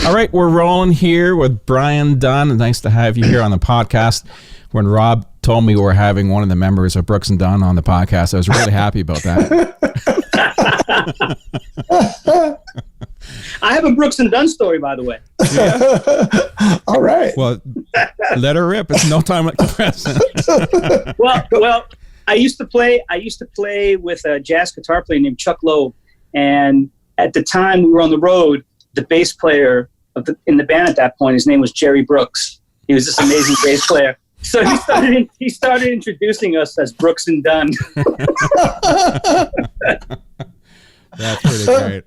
All right, we're rolling here with Brian Dunne. Nice to have you here on the podcast. When Rob told me we were having one of the members of Brooks and Dunne on the podcast, I was really happy about that. I have a Brooks and Dunne story, by the way. Yeah. All right. Well, let her rip. It's no time like the present. Well, I used to play with a jazz guitar player named Chuck Loeb, and at the time we were on the road. The bass player in the band at that point, his name was Jerry Brooks. He was this amazing bass player. So he started introducing us as Brooks and Dunne. That's pretty great.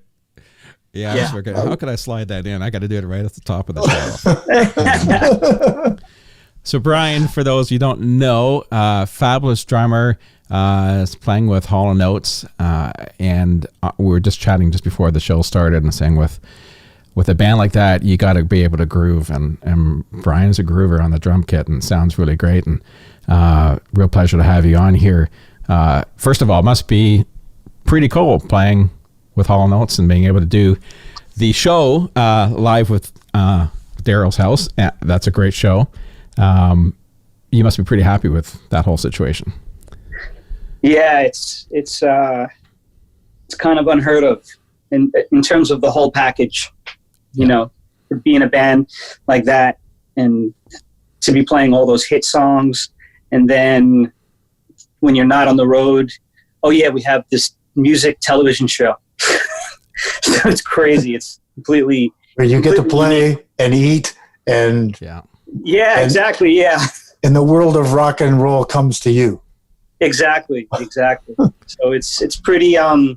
Yeah, I was forgetting, how could I slide that in? I got to do it right at the top of the show. So Brian, for those you don't know, fabulous drummer, is playing with Hall and Oates, and we were just chatting just before the show started and saying with a band like that, you got to be able to groove, and Brian's a groover on the drum kit and sounds really great, and real pleasure to have you on here. First of all, it must be pretty cool playing with Hall and Oates and being able to do the show live with Daryl's house. That's a great show. You must be pretty happy with that whole situation. Yeah, it's kind of unheard of in terms of the whole package. You know, to be in a band like that and to be playing all those hit songs, and then when you're not on the road, oh yeah, we have this music television show. So it's crazy. It's completely where you get to play and eat and exactly. Yeah. And the world of rock and roll comes to you. Exactly. So it's pretty, we're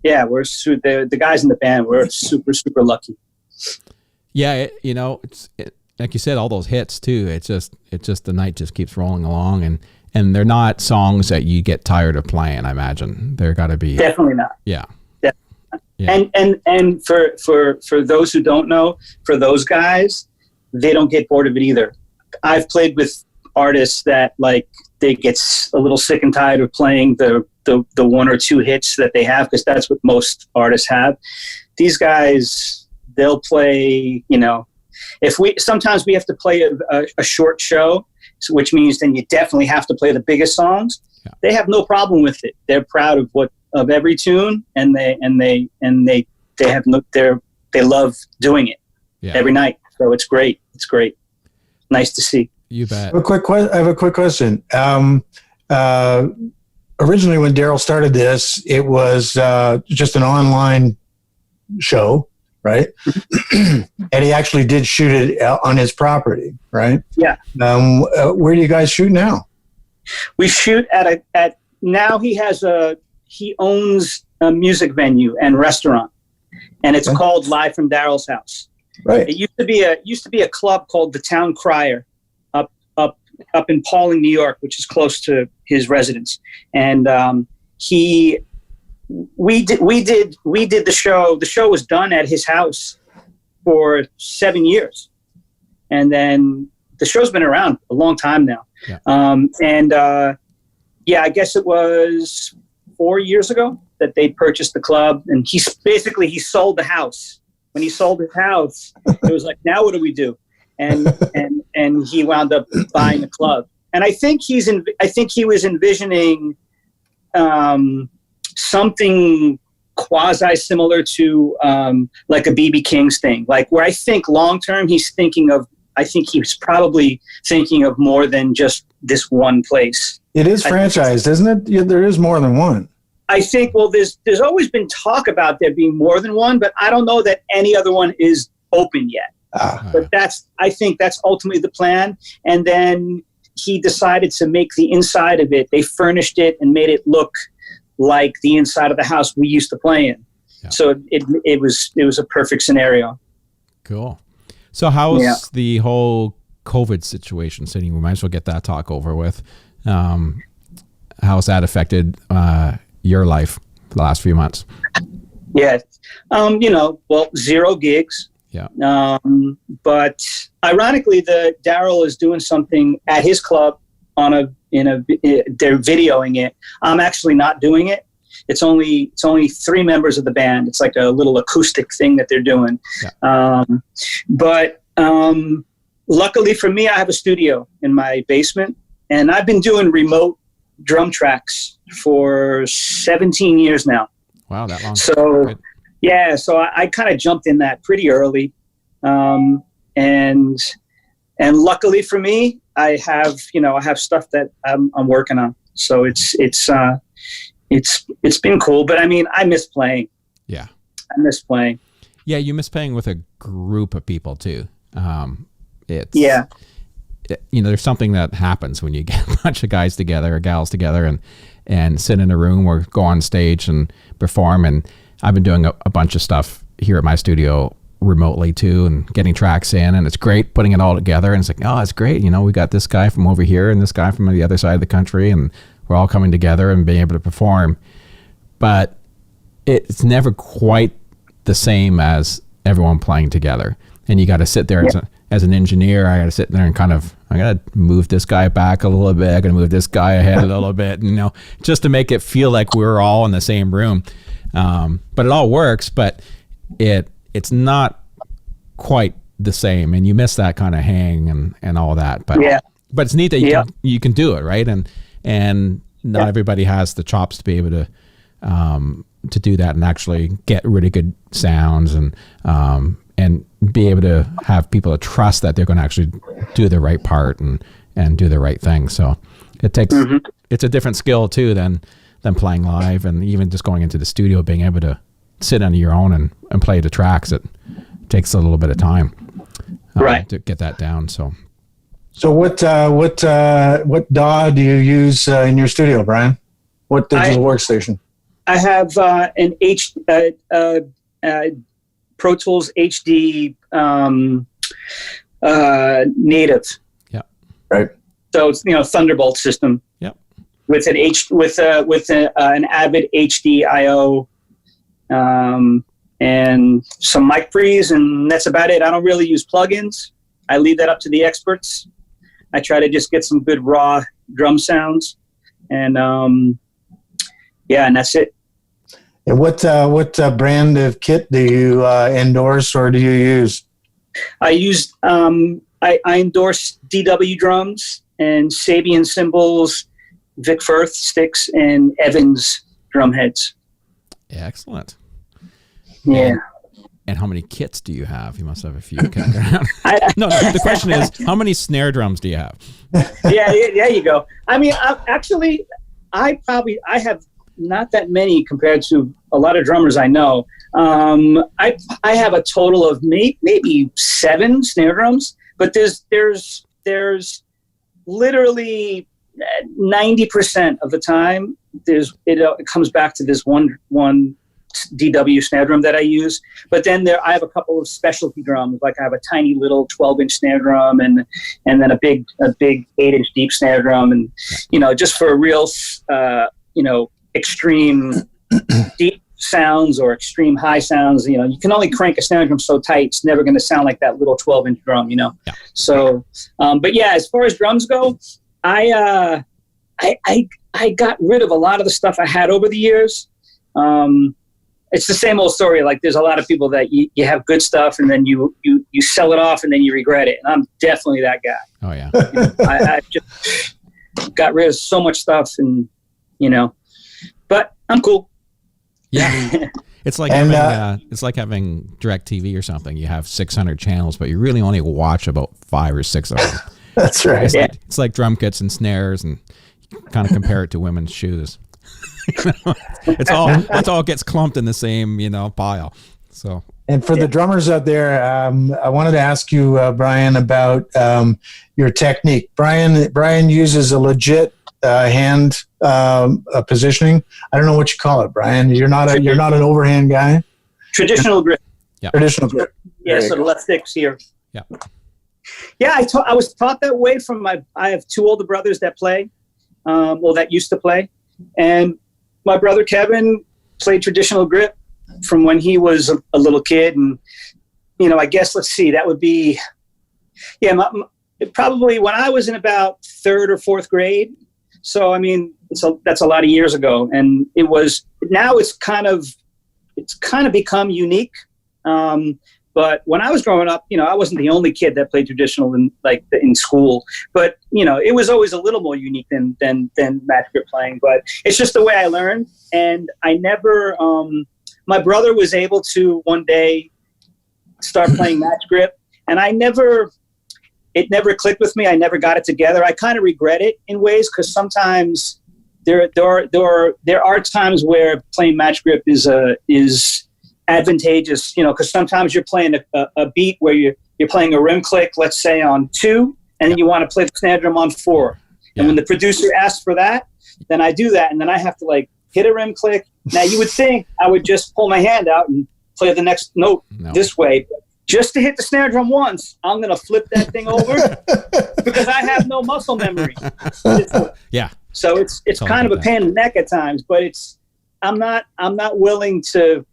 the guys in the band, we're super, super lucky. Yeah. It's like you said, all those hits too. It's just the night just keeps rolling along, and they're not songs that you get tired of playing. I imagine they're got to be definitely not. Yeah. Yeah. And for those who don't know, for those guys, they don't get bored of it either. I've played with artists that like they get a little sick and tired of playing the one or two hits that they have, because that's what most artists have. These guys, they'll play, sometimes we have to play a short show, which means then you definitely have to play the biggest songs. Yeah. They have no problem with it. They're proud of every tune, and they love doing it every night. So it's great. It's great. Nice to see. You bet. I have a quick question. Originally, when Daryl started this, it was just an online show, right? And he actually did shoot it on his property, right? Yeah. Where do you guys shoot now? We shoot at now he owns a music venue and restaurant, and it's called Live from Daryl's House. Right. It used to be a club called the Town Crier up in Pawling, New York, which is close to his residence. And we did the show. The show was done at his house for 7 years, and then the show's been around a long time now. Yeah. I guess it was 4 years ago that they purchased the club, and he sold the house. When he sold his house, it was like, now what do we do? And he wound up buying the club. And I think he was envisioning something quasi similar to like a B.B. King's thing, like where I think long term he was probably thinking of more than just this one place. It is franchised, isn't it? Yeah, there is more than one. I think, well, there's always been talk about there being more than one, but I don't know that any other one is open yet. But I think that's ultimately the plan. And then he decided to make the inside of it. They furnished it and made it look like the inside of the house we used to play in. Yeah. So it was a perfect scenario. Cool. So how's the whole COVID situation sitting? We might as well get that talk over with. How's that affected your life the last few months? Yeah. Zero gigs. Yeah. But ironically, Daryl is doing something at his club they're videoing it. I'm actually not doing it. It's only 3 members of the band. It's like a little acoustic thing that they're doing. Yeah. But luckily for me, I have a studio in my basement, and I've been doing remote drum tracks for 17 years now. Wow, that long. So, yeah, so I kind of jumped in that pretty early. And luckily for me, I have stuff that I'm working on. So it's been cool. But I mean, I miss playing. Yeah. I miss playing. Yeah, you miss playing with a group of people too. There's something that happens when you get a bunch of guys together or gals together and sit in a room or go on stage and perform. And I've been doing a bunch of stuff here at my studio remotely too, and getting tracks in, and it's great putting it all together. And it's like, oh, it's great. We got this guy from over here and this guy from the other side of the country, and we're all coming together and being able to perform. But it's never quite the same as everyone playing together. And you got to sit there as an engineer. I got to sit there and I got to move this guy back a little bit. I got to move this guy ahead a little bit, just to make it feel like we're all in the same room. But it all works, but it's not quite the same, and you miss that kind of hang and all that. But it's neat that you can do it, right? And not everybody has the chops to be able to do that and actually get really good sounds and be able to have people to trust that they're going to actually do the right part and do the right thing. So it takes it's a different skill too than playing live, and even just going into the studio, being able to sit on your own and play the tracks. It takes a little bit of time to get that down. So what DAW do you use in your studio, Brian? What digital workstation? I have an Pro Tools HD native. Yeah. Right. So it's Thunderbolt system. Yep. With an Avid HD IO. And some mic pre's, and that's about it. I don't really use plugins. I leave that up to the experts. I try to just get some good raw drum sounds, and and that's it. And what brand of kit do you endorse or do you use? I use I endorse DW drums and Sabian cymbals, Vic Firth sticks, and Evans drum heads. Yeah, excellent. Yeah. And how many kits do you have? You must have a few. No, the question is, how many snare drums do you have? Yeah, there you go. I mean, I have not that many compared to a lot of drummers I know. I have a total of maybe 7 snare drums, but there's literally 90% of the time it comes back to this one DW snare drum that I use. But then I have a couple of specialty drums. Like I have a tiny little 12-inch snare drum and then a big 8-inch deep snare drum, and just for a real extreme deep sounds or extreme high sounds. You can only crank a snare drum so tight, it's never going to sound like that little 12-inch drum. Yeah. So, but yeah, as far as drums go, I got rid of a lot of the stuff I had over the years. It's the same old story. Like there's a lot of people that you have good stuff and then you sell it off and then you regret it. And I'm definitely that guy. Oh yeah. I just got rid of so much stuff and, but I'm cool. Yeah. It's like having DirecTV or something. You have 600 channels, but you really only watch about 5 or 6 of them. That's right. It's like drum kits and snares, and you kind of compare it to women's shoes. It all gets clumped in the same pile. So, and for the drummers out there, I wanted to ask you, Brian, about your technique. Brian uses a legit hand positioning. I don't know what you call it, Brian. You're not an overhand guy. Traditional grip. Yeah. Traditional grip. Yeah. So the left stick's here. Yeah. Yeah. I was taught that way from I have 2 older brothers that play, that used to play, and my brother Kevin played traditional grip from when he was a little kid. And, I guess, let's see, that would be, probably when I was in about 3rd or 4th grade. So, I mean, that's a lot of years ago, and now it's kind of become unique. But when I was growing up, I wasn't the only kid that played traditional in school. But it was always a little more unique than match grip playing. But it's just the way I learned, and I never. My brother was able to one day start playing match grip, and it never clicked with me. I never got it together. I kind of regret it in ways, because sometimes there are times where playing match grip is advantageous, because sometimes you're playing a beat where you're playing a rim click, let's say on 2, and then you want to play the snare drum on 4. And when the producer asks for that, then I do that, and then I have to hit a rim click. Now you would think I would just pull my hand out and play the next note this way. But just to hit the snare drum once, I'm going to flip that thing over because I have no muscle memory. So it's kind of a pain in the neck at times, but I'm not willing to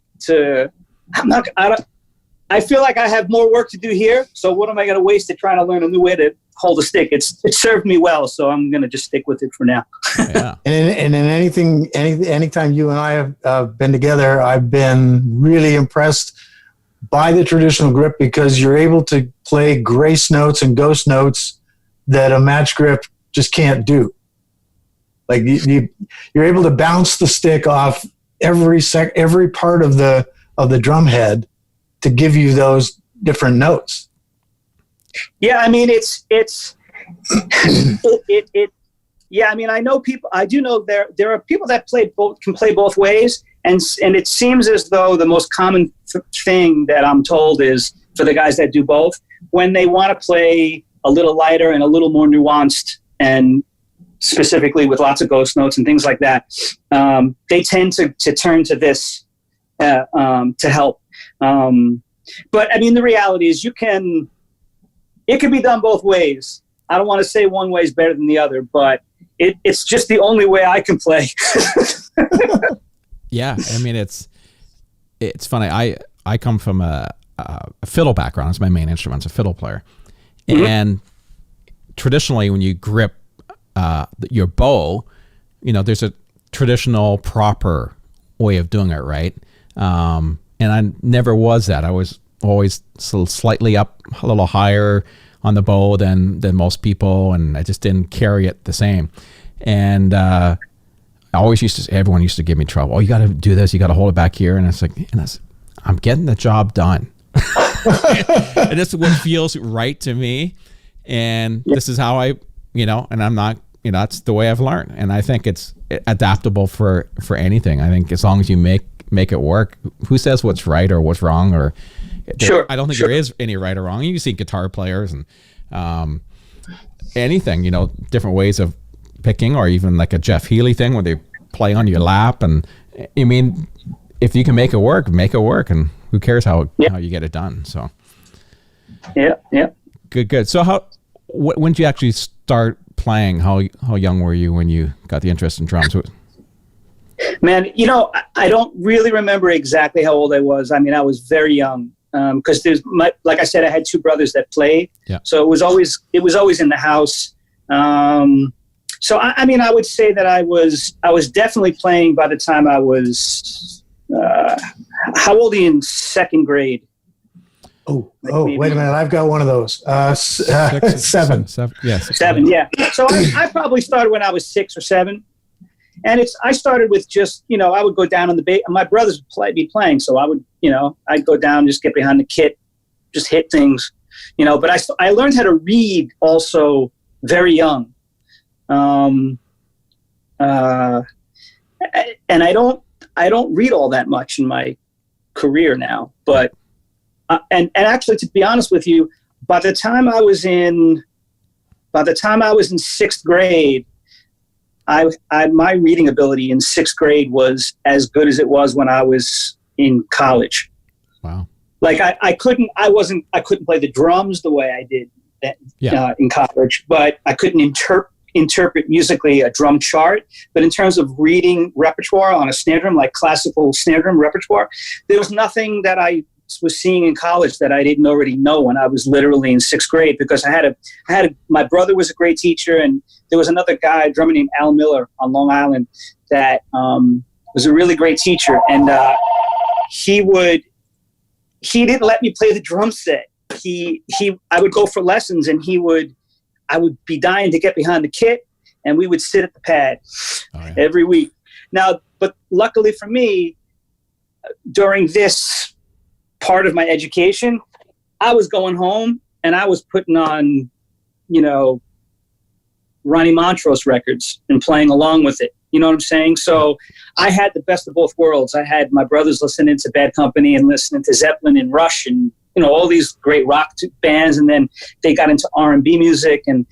I feel like I have more work to do here. So what am I going to waste it trying to learn a new way to hold a stick? It served me well, so I'm going to just stick with it for now. Yeah. And in anytime you and I have been together, I've been really impressed by the traditional grip, because you're able to play grace notes and ghost notes that a match grip just can't do. Like you're able to bounce the stick off every part of the drum head to give you those different notes. Yeah, I mean yeah, I mean, I know people. I do know there are people that can play both ways, and it seems as though the most common thing that I'm told is for the guys that do both, when they want to play a little lighter and a little more nuanced, and specifically with lots of ghost notes and things like that, they tend to turn to this to help. But I mean, the reality is it can be done both ways. I don't want to say one way is better than the other, but it's just the only way I can play. Yeah, I mean, it's funny. I come from a fiddle background. It's my main instrument. I'm a fiddle player. Mm-hmm. And traditionally, when you grip your bow, there's a traditional proper way of doing it, right? And I never was that. I was always slightly up, a little higher on the bow than most people, and I just didn't carry it the same. And everyone used to give me trouble. Oh, you got to do this. You got to hold it back here. And it's like, I'm getting the job done. And this is what feels right to me. And this is how and I'm not, that's the way I've learned. And I think it's adaptable for anything. I think as long as you make it work, who says what's right or what's wrong? Or I don't think there is any right or wrong. You see guitar players and anything, different ways of picking, or even like a Jeff Healey thing where they play on your lap. And I mean, if you can make it work, and who cares how you get it done. So yeah. Good. So when did you actually start playing? How young were you when you got the interest in drums? Man, I don't really remember exactly how old I was. I mean, I was very young, because like I said, I had two brothers that played. Yeah. So it was always in the house. So I mean, I would say that I was definitely playing by the time I was. How old are you in second grade? Oh, wait a minute! I've got one of those. 7. Yes. 7. Yeah. So I probably started when I was 6 or 7. And I started with just, I would go down on the bass. My brothers would be playing. So I would, I'd go down, just get behind the kit, just hit things, but I learned how to read also very young. And I don't read all that much in my career now, but, and actually, to be honest with you, by the time I was in 6th grade, my reading ability in 6th grade was as good as it was when I was in college. Wow. Like I couldn't play the drums the way I did in college, but I couldn't interpret musically a drum chart. But in terms of reading repertoire on a snare drum, like classical snare drum repertoire, there was nothing that I was seeing in college that I didn't already know when I was literally in 6th grade, because my brother was a great teacher, and there was another guy, a drummer named Al Miller on Long Island, that was a really great teacher, and he didn't let me play the drum set. I would go for lessons, and I would be dying to get behind the kit, and we would sit at the pad every week. Now, but luckily for me, during this part of my education, I was going home and I was putting on, Ronnie Montrose records and playing along with it. You know what I'm saying? So I had the best of both worlds. I had my brothers listening to Bad Company and listening to Zeppelin and Rush and, all these great rock bands. And then they got into R&B music and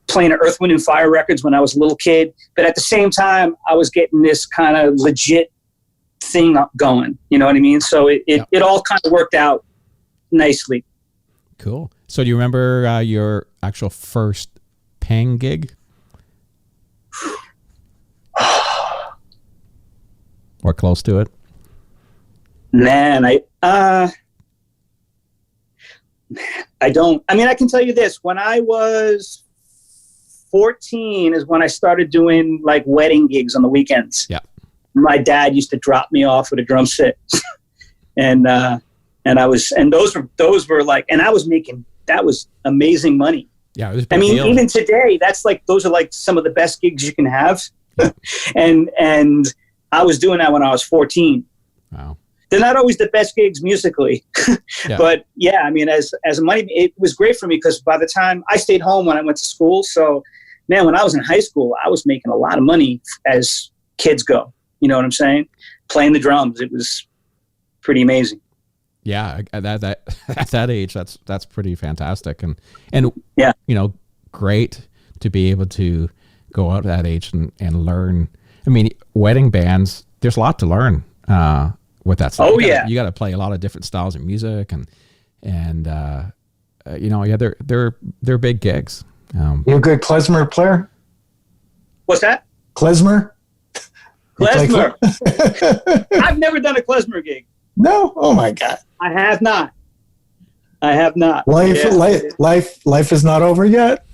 playing Earth, Wind & Fire records when I was a little kid. But at the same time, I was getting this kind of legit thing going. You know what I mean? So it all kind of worked out nicely. Cool. So do you remember your actual first paying gig? Or close to it? Man, I don't. I mean, I can tell you this. When I was 14 is when I started doing like wedding gigs on the weekends. Yeah. My dad used to drop me off with a drum set. and those were like, and I was making, that was amazing money. Yeah. It was even today, that's like, those are like some of the best gigs you can have. and I was doing that when I was 14. Wow. They're not always the best gigs musically, but yeah, I mean, as a money, it was great for me because by the time I stayed home when I went to school. So man, when I was in high school, I was making a lot of money as kids go, you know what I'm saying? Playing the drums. It was pretty amazing. Yeah. At that age, that's pretty fantastic. And yeah, great to be able to go out at that age and learn. I mean, wedding bands, there's a lot to learn, with that stuff. You got to play a lot of different styles of music and they're big gigs. You a good klezmer player? What's that? Klezmer? Klezmer. I've never done a klezmer gig. No? Oh my God. I have not. Life is not over yet.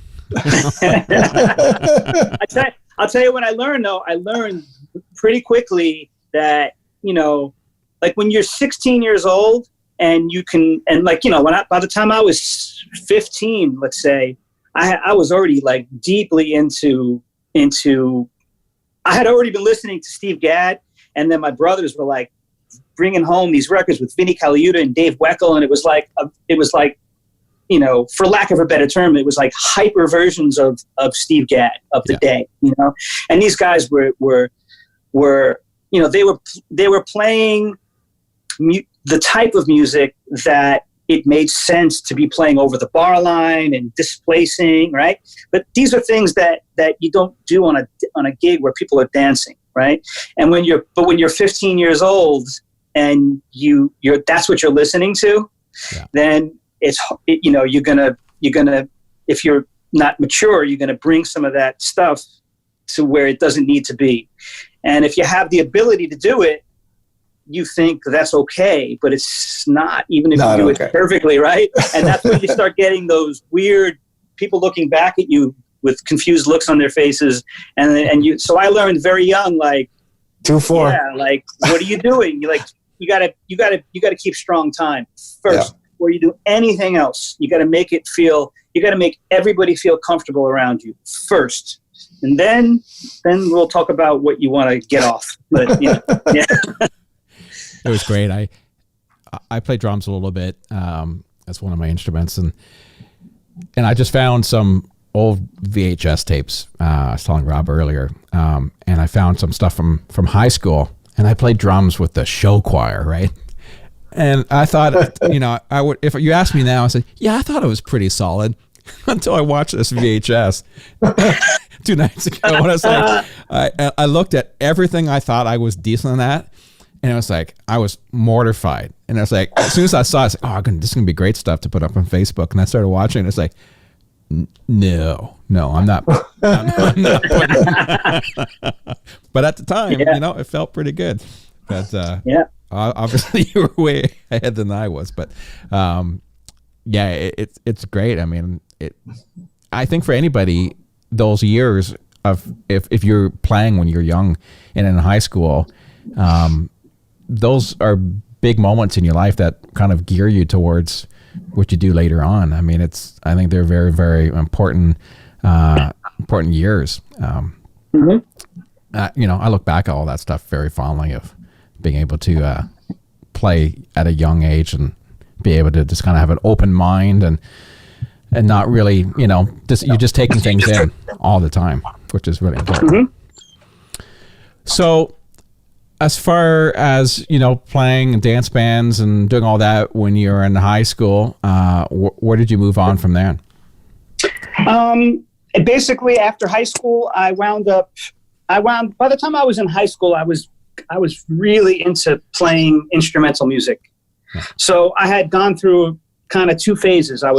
I'll tell you what I learned though. I learned pretty quickly that, like when you're 16 years old and you can, and like, by the time I was 15, let's say, I was already like deeply into, I had already been listening to Steve Gadd, and then my brothers were like bringing home these records with Vinnie Colaiuta and Dave Weckl. And it was like, for lack of a better term, it was like hyper versions of Steve Gadd of the day, and these guys were they were playing the type of music that it made sense to be playing over the bar line and displacing, right? But these are things that you don't do on a gig where people are dancing, right? And when you're 15 years old and you're that's what you're listening to, then you're gonna if you're not mature, you're gonna bring some of that stuff to where it doesn't need to be. And if you have the ability to do it, you think that's okay, but it's not, even if you do it perfectly, right? And that's when you start getting those weird people looking back at you with confused looks on their faces. So I learned very young, like 2-4. Yeah, like, what are you doing? You gotta keep strong time first before you do anything else. You gotta make everybody feel comfortable around you first. And then we'll talk about what you want to get off. But yeah. It was great. I play drums a little bit. That's one of my instruments, and I just found some old VHS tapes. I was telling Rob earlier, and I found some stuff from high school, and I played drums with the show choir, right? And I thought, I would, if you asked me now, I said, yeah, I thought it was pretty solid until I watched this VHS 2 nights ago. And I was like, I looked at everything I thought I was decent at. And I was like, I was mortified. And I was like, as soon as I saw it, I was like, this is going to be great stuff to put up on Facebook. And I started watching, and it's like, no, I'm not. I'm not putting but at the time, it felt pretty good. But obviously you were way ahead than I was, but it's great. I mean, I think for anybody, those years of if you're playing when you're young and in high school, those are big moments in your life that kind of gear you towards what you do later on. I mean, I think they're very, very important years. I look back at all that stuff very fondly of being able to play at a young age and be able to just kind of have an open mind and not really, you're just taking things in all the time, which is really important. So as far as, playing dance bands and doing all that when you were in high school, where did you move on from there? Basically after high school, by the time I was in high school, I was really into playing instrumental music. Yeah. So I had gone through kind of two phases. I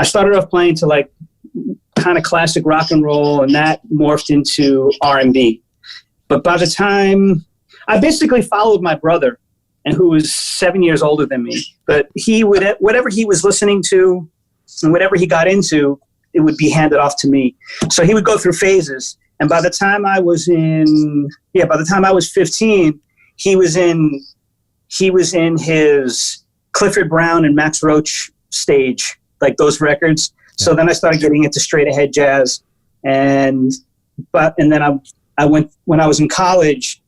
started off playing to like kind of classic rock and roll, and that morphed into R&B. But by the time I basically followed my brother, and who was 7 years older than me, but whatever he was listening to and whatever he got into, it would be handed off to me. So he would go through phases. And by the time I was 15, he was in his Clifford Brown and Max Roach stage, like those records. So then I started getting into straight ahead jazz, and then I went when I was in college.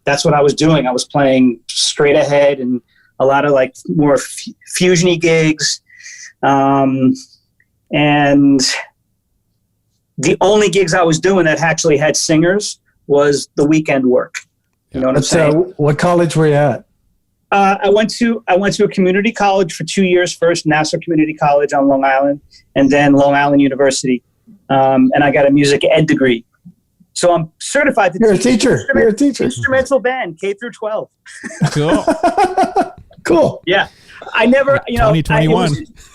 That's what I was doing. I was playing straight ahead and a lot of like more fusion-y gigs, and the only gigs I was doing that actually had singers was the weekend work. You know what I'm saying? What college were you at? I went to a community college for 2 years first, Nassau Community College on Long Island, and then Long Island University. And I got a music ed degree. So I'm certified to You're a teacher. You're a teacher. Instrumental band, K through 12. Cool. Cool. Yeah. I never, 2021.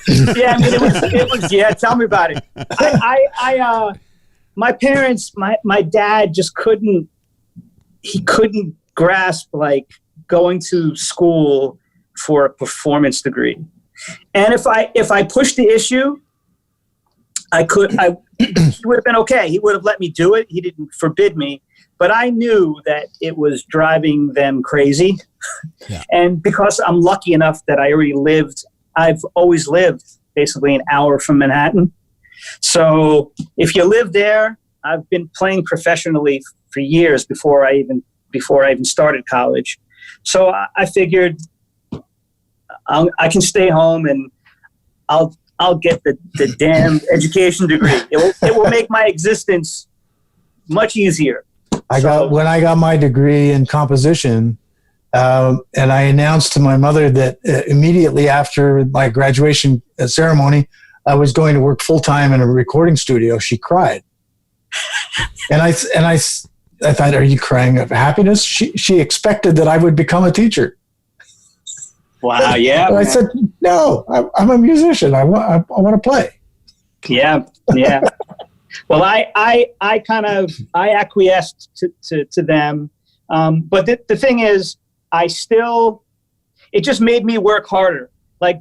It was, tell me about it. My parents, my dad just couldn't grasp like going to school for a performance degree. And if I pushed the issue, he would have been okay. He would have let me do it. He didn't forbid me, but I knew that it was driving them crazy. Yeah. And because I'm lucky enough that I've always lived basically an hour from Manhattan. So if you live there, I've been playing professionally for years before I even started college. So I figured I can stay home and I'll get the damn education degree. It will make my existence much easier. When I got my degree in composition, and I announced to my mother that immediately after my graduation ceremony, I was going to work full time in a recording studio. She cried, and I thought, "Are you crying of happiness?" She expected that I would become a teacher. Wow! Yeah. And I said, "No, I'm a musician. I want to play." Yeah. Well, I acquiesced to them, but the thing is, it just made me work harder. Like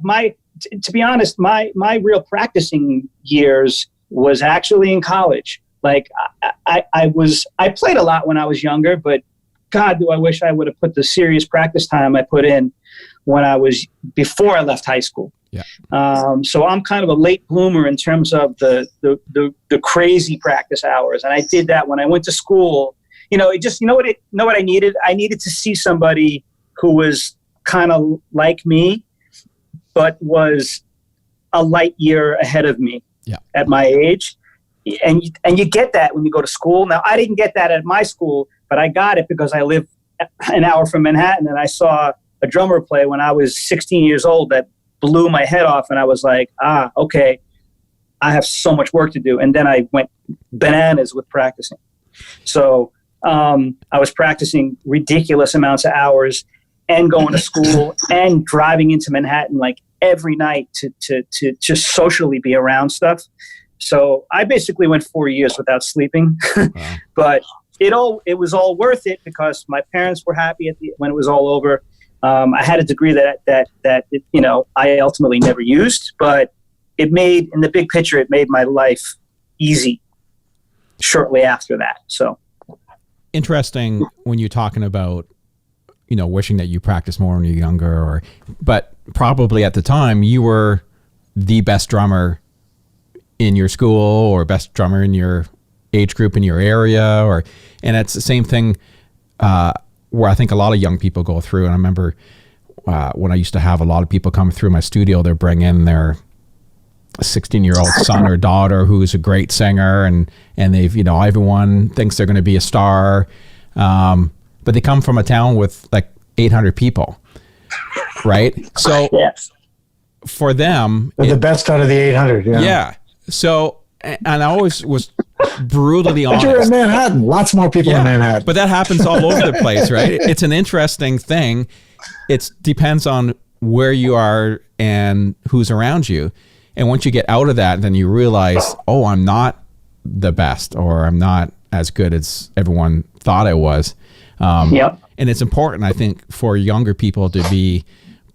to be honest, my real practicing years was actually in college. Like I played a lot when I was younger, but God, do I wish I would have put the serious practice time I put in before I left high school. Yeah. So I'm kind of a late bloomer in terms of the crazy practice hours. And I did that when I went to school. What I needed? I needed to see somebody who was kind of like me, but was a light year ahead of me at my age. And you get that when you go to school. Now, I didn't get that at my school, but I got it because I lived an hour from Manhattan, and I saw a drummer play when I was 16 years old that blew my head off, and I was like, okay, I have so much work to do. And then I went bananas with practicing. So I was practicing ridiculous amounts of hours and going to school and driving into Manhattan like every night to just socially be around stuff. So I basically went 4 years without sleeping. Wow. But it was all worth it because my parents were happy when it was all over. I had a degree that I ultimately never used, but in the big picture, it made my life easy shortly after that. So interesting when you're talking about, wishing that you practiced more when you're younger, but probably at the time you were the best drummer in your school or best drummer in your age group in your area, and it's the same thing where I think a lot of young people go through. And I remember when I used to have a lot of people come through my studio, they'd bring in their 16-year-old son or daughter who's a great singer, and they've, everyone thinks they're going to be a star, but they come from a town with like 800 people, right? So yes. For them, they're the best out of the 800. Yeah. So, and I always was brutally honest. But you're in Manhattan. Lots more people in Manhattan. But that happens all over the place, right? It's an interesting thing. It depends on where you are and who's around you. And once you get out of that, then you realize, oh, I'm not the best, or I'm not as good as everyone thought I was. Yep. And it's important, I think, for younger people to be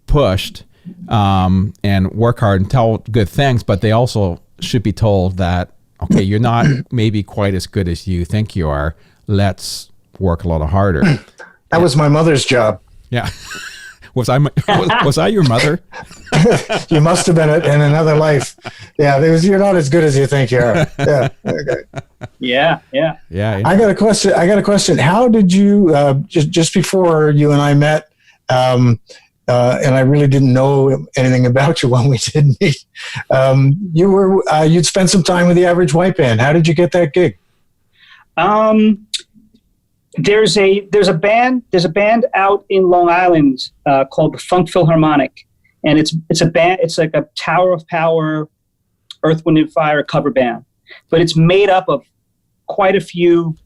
pushed and work hard and tell good things, but they also should be told that, okay, you're not maybe quite as good as you think you are. Let's work a little harder. That was my mother's job. Yeah. Was I your mother? You must have been in another life. Yeah, you're not as good as you think you are. Yeah. Okay. Yeah. I got a question. How did you just before you and I met? And I really didn't know anything about you when we did meet. You'd spent some time with the Average White Band. How did you get that gig? There's a band out in Long Island called the Funk Philharmonic, and it's a band. It's like a Tower of Power, Earth, Wind and Fire cover band, but it's made up of quite a few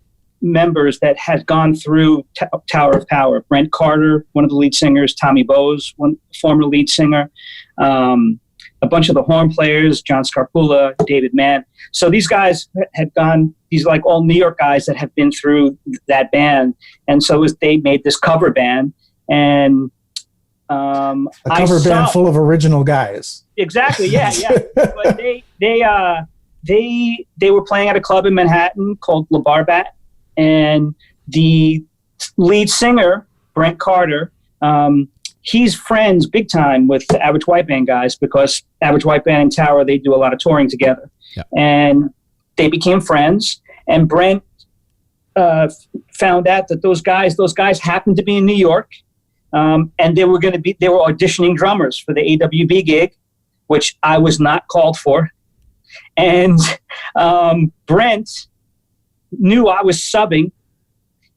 members that had gone through Tower of Power. Brent Carter, one of the lead singers, Tommy Bowes, one former lead singer, a bunch of the horn players, John Scarpula, David Mann. So these guys had gone, these like all New York guys that have been through that band. And so they made this cover band, and a cover band full of original guys. Exactly. Yeah. But they were playing at a club in Manhattan called La Barbat. And the lead singer, Brent Carter, he's friends big time with the Average White Band guys, because Average White Band and Tower, they do a lot of touring together. Yeah. And they became friends. And Brent found out that those guys happened to be in New York, and they were auditioning drummers for the AWB gig, which I was not called for. And Brent knew I was subbing.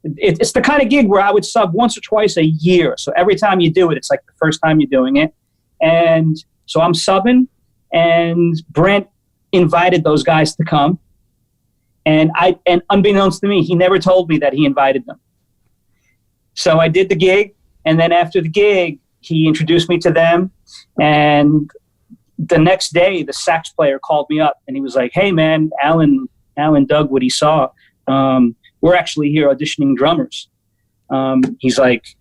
It's the kind of gig where I would sub once or twice a year. So every time you do it, it's like the first time you're doing it. And so I'm subbing, and Brent invited those guys to come. And unbeknownst to me, he never told me that he invited them. So I did the gig, and then after the gig, he introduced me to them. And the next day, the sax player called me up, and he was like, "Hey man, Alan dug what he saw. We're actually here auditioning drummers." He's like,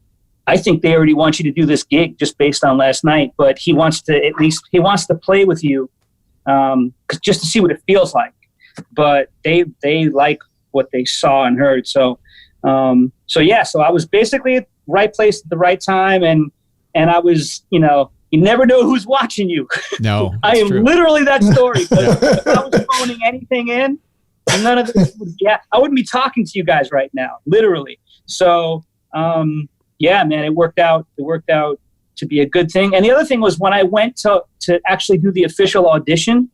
"I think they already want you to do this gig just based on last night, but he wants to play with you, just to see what it feels like." But they like what they saw and heard. So I was basically at the right place at the right time, and I was, you never know who's watching you. No, I am true. Literally that story. If I was phoning anything in, none of this I wouldn't be talking to you guys right now, literally. So, man, it worked out to be a good thing. And the other thing was, when I went to actually do the official audition,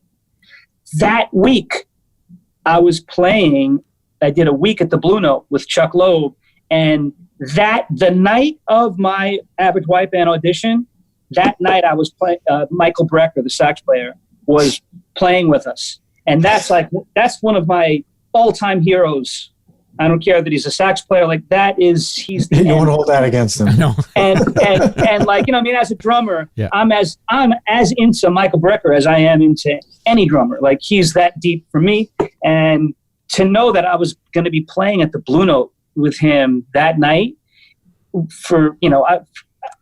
that week I did a week at the Blue Note with Chuck Loeb, and the night of my Average White Band audition, that night I was playing, Michael Brecker, the sax player, was playing with us. And that's one of my all-time heroes. I don't care that he's a sax player. Like, he's the you don't hold that against him. No. and like, as a drummer, yeah. I'm as into Michael Brecker as I am into any drummer. Like, he's that deep for me. And to know that I was going to be playing at the Blue Note with him that night for,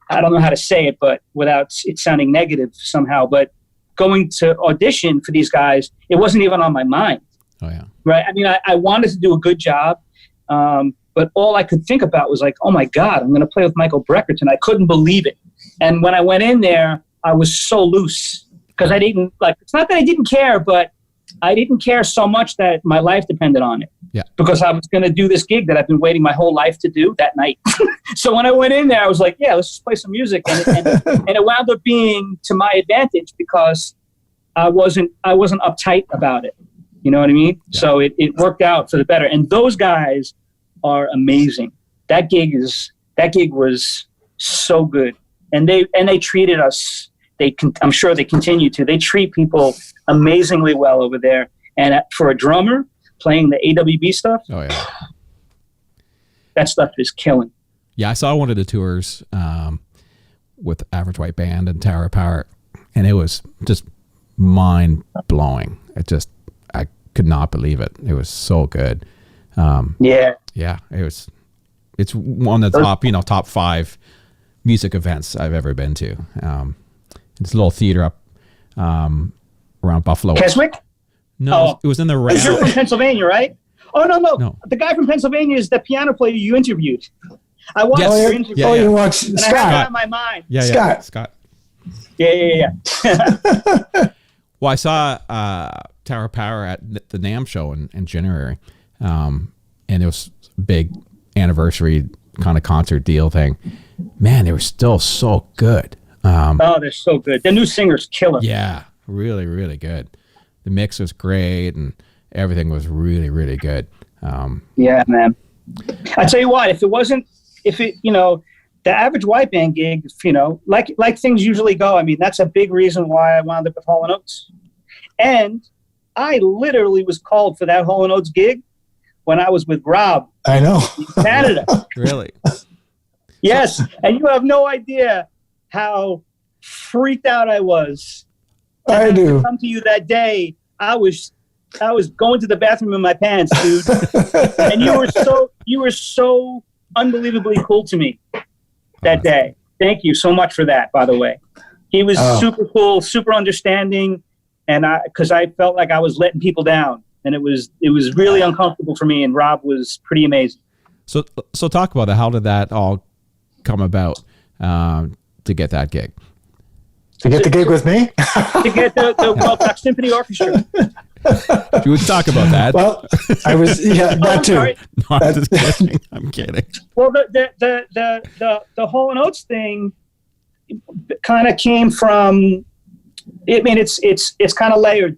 I don't know how to say it, but without it sounding negative somehow, but going to audition for these guys, it wasn't even on my mind. Oh, yeah. Right. I mean, I wanted to do a good job, but all I could think about was like, oh my God, I'm going to play with Michael Breckerton. I couldn't believe it. And when I went in there, I was so loose because I didn't it's not that I didn't care, but I didn't care so much that my life depended on it. Yeah. Because I was going to do this gig that I've been waiting my whole life to do that night. So when I went in there, I was like, yeah, let's just play some music. And it wound up being to my advantage because I wasn't uptight about it. You know what I mean? Yeah. So it worked out for the better. And those guys are amazing. That gig was so good. And they treated us, I'm sure they continue to. They treat people amazingly well over there. And for a drummer playing the AWB stuff, oh yeah, that stuff is killing. Yeah, I saw one of the tours with Average White Band and Tower of Power, and it was just mind blowing. I could not believe it. It was so good. Yeah, it's one of the top 5 music events I've ever been to. It's a little theater up around Buffalo. Keswick? No, it was in the round. You're from Pennsylvania, right? Oh, no. The guy from Pennsylvania is the piano player you interviewed. I watched your interview. Yeah. You watched and Scott. I had that on my mind. Yeah, Scott. Yeah. Well, I saw Tower of Power at the NAMM show in January, and it was a big anniversary kind of concert deal thing. Man, they were still so good. They're so good. The new singer's killer. Yeah, really, really good. The mix was great, and everything was really, really good. Yeah, man. I tell you what, the Average White Band gig, like things usually go. I mean, that's a big reason why I wound up with Hall and Oates. And I literally was called for that Hall and Oates gig when I was with Rob. I know. In Canada. Really? Yes, and you have no idea how freaked out I was. I do. To come to you that day, I was going to the bathroom in my pants, dude. And you were so unbelievably cool to me that day. Thank you so much for that, by the way. He was super cool, super understanding, and because I felt like I was letting people down, and it was really uncomfortable for me. And Rob was pretty amazing. So talk about that. How did that all come about to get that gig? To get the gig with me? To get the World Rock Symphony Orchestra. You would talk about that. Well, I was that too. No, I'm just kidding. I'm kidding. Well, the Hall and Oates thing kind of came from. I mean, it's kind of layered.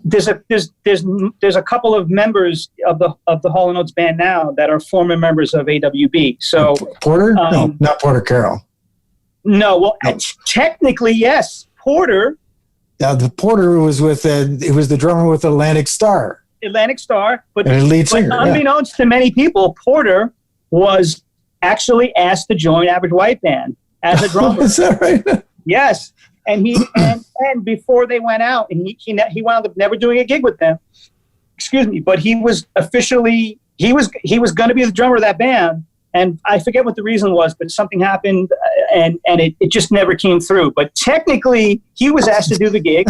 There's a couple of members of the Hall and Oates band now that are former members of AWB. So Porter? No, not Porter Carroll. No, well, technically yes, Porter. The Porter was it was the drummer with Atlantic Star. But lead singer. But unbeknownst to many people, Porter was actually asked to join Average White Band as a drummer. Is that right? Yes, and he and before they went out, and he wound up never doing a gig with them. Excuse me, but he was officially he was going to be the drummer of that band. And I forget what the reason was, but something happened, and it just never came through. But technically, he was asked to do the gig.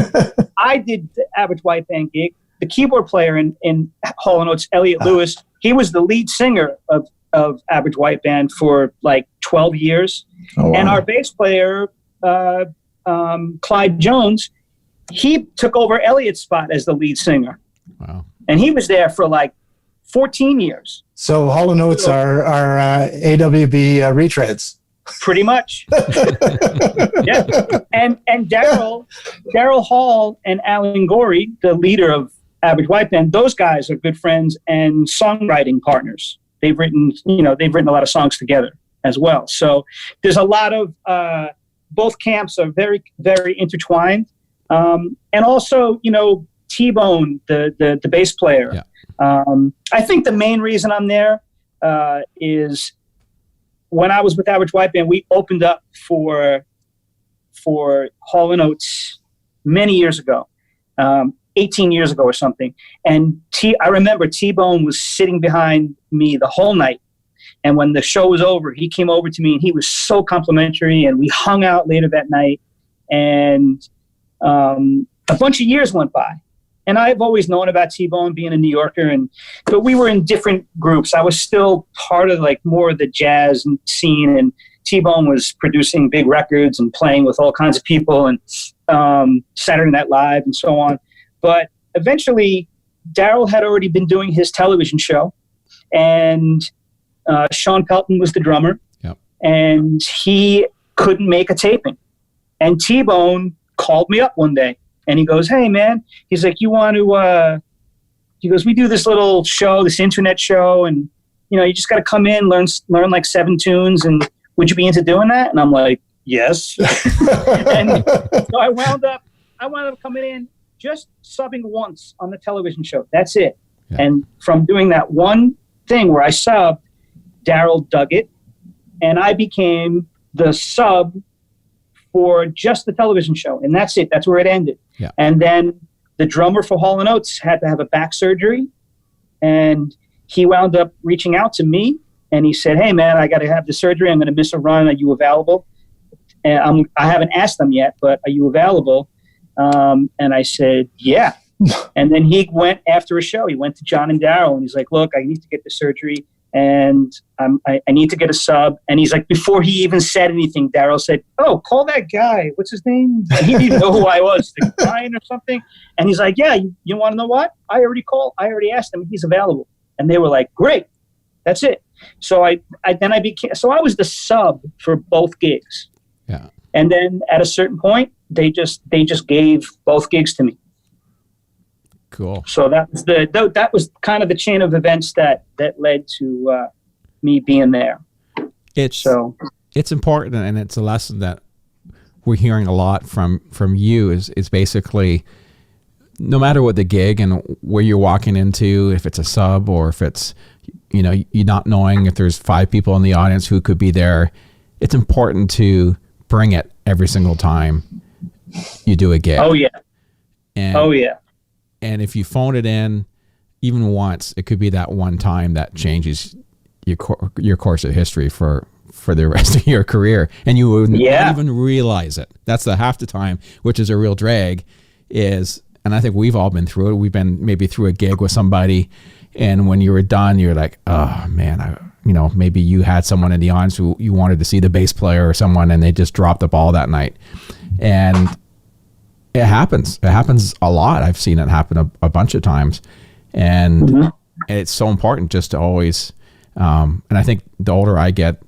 I did the Average White Band gig. The keyboard player in Hall and Oates, Elliot Lewis, he was the lead singer of Average White Band for like 12 years. Oh, wow. And our bass player, Clyde Jones, he took over Elliot's spot as the lead singer. Wow. And he was there for like 14 years. So Hall and Oates are AWB retreads. Pretty much. Yeah. And Daryl Hall and Alan Gorey, the leader of Average White Band, those guys are good friends and songwriting partners. They've written a lot of songs together as well. So there's a lot of both camps are very, very intertwined. And also, T-Bone, the bass player. Yeah. I think the main reason I'm there is when I was with Average White Band, we opened up for Hall and Oates many years ago. 18 years ago or something. And I remember T-Bone was sitting behind me the whole night. And when the show was over, he came over to me and he was so complimentary, and we hung out later that night. And a bunch of years went by. And I've always known about T-Bone being a New Yorker, but we were in different groups. I was still part of like more of the jazz scene, and T-Bone was producing big records and playing with all kinds of people, and Saturday Night Live and so on. But eventually, Daryl had already been doing his television show, and Sean Pelton was the drummer, yep. and he couldn't make a taping. And T-Bone called me up one day, and he goes, "Hey, man," he's like, "You want to?" He goes, "We do this little show, this internet show, and you just got to come in, learn like 7 tunes, and would you be into doing that?" And I'm like, "Yes." And so I wound up coming in, just subbing once on the television show. That's it. Yeah. And from doing that one thing where I subbed, Daryl dug it, and I became the sub for just the television show. And that's it. That's where it ended. Yeah. And then the drummer for Hall and Oates had to have a back surgery, and he wound up reaching out to me, and he said, "Hey, man, I got to have the surgery. I'm going to miss a run. Are you available?" And I haven't asked them yet, but are you available? And I said, "Yeah." And then he went after a show. He went to John and Daryl, and he's like, "Look, I need to get the surgery, and I need to get a sub." And he's like, before he even said anything, Daryl said, "Oh, call that guy. What's his name?" And he didn't know who I was, like Brian or something. And he's like, "Yeah, you want to know what? I already asked him. He's available." And they were like, "Great, that's it." So I was the sub for both gigs. Yeah. And then at a certain point, they just gave both gigs to me. Cool. So that was kind of the chain of events that led to me being there. It's important, and it's a lesson that we're hearing a lot from you is basically, no matter what the gig and where you're walking into, if it's a sub or if it's, you're not knowing if there's 5 people in the audience who could be there, it's important to bring it every single time you do a gig. Oh yeah. And And if you phone it in even once, it could be that one time that changes your course of history for the rest of your career. And you wouldn't even realize it. That's the half the time, which is a real drag, and I think we've all been through it. We've been maybe through a gig with somebody, and when you were done, you're like, oh man, maybe you had someone in the audience who you wanted to see, the bass player or someone, and they just dropped the ball that night. And it happens. It happens a lot. I've seen it happen a bunch of times. And it's so important just to always, and I think the older I get,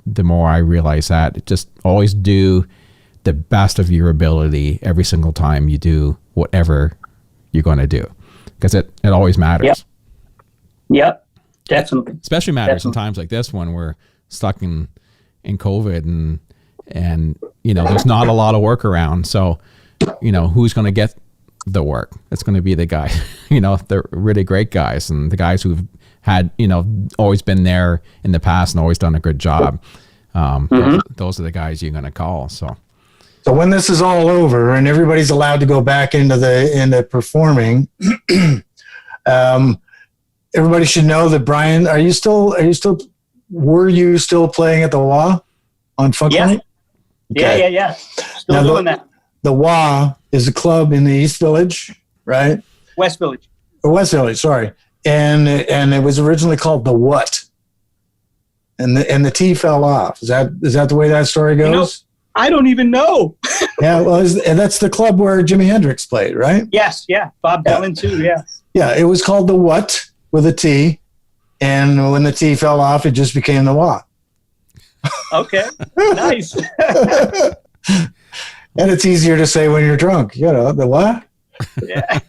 the more I realize that, just always do the best of your ability every single time you do whatever you're going to do, because it always matters. Yep, definitely. Especially matters in times like this when we're stuck in COVID and there's not a lot of work around. So, who's going to get the work? It's going to be the guy, the really great guys and the guys who've had, always been there in the past and always done a good job. Those are the guys you're going to call. So when this is all over and everybody's allowed to go back into performing, everybody should know that Brian, were you still playing at the WA on Funk Night? Okay. Yeah. Still doing that. The WA is a club in the East Village, right? West Village. Or West Village, sorry. And it was originally called the What? And the T fell off. Is that the way that story goes? I don't even know. Yeah, well, and that's the club where Jimi Hendrix played, right? Yes, yeah. Bob Dylan too, yeah. Yeah, it was called the What with a T, and when the T fell off, it just became the Wa. Okay, nice. And it's easier to say when you're drunk, the what? Yeah.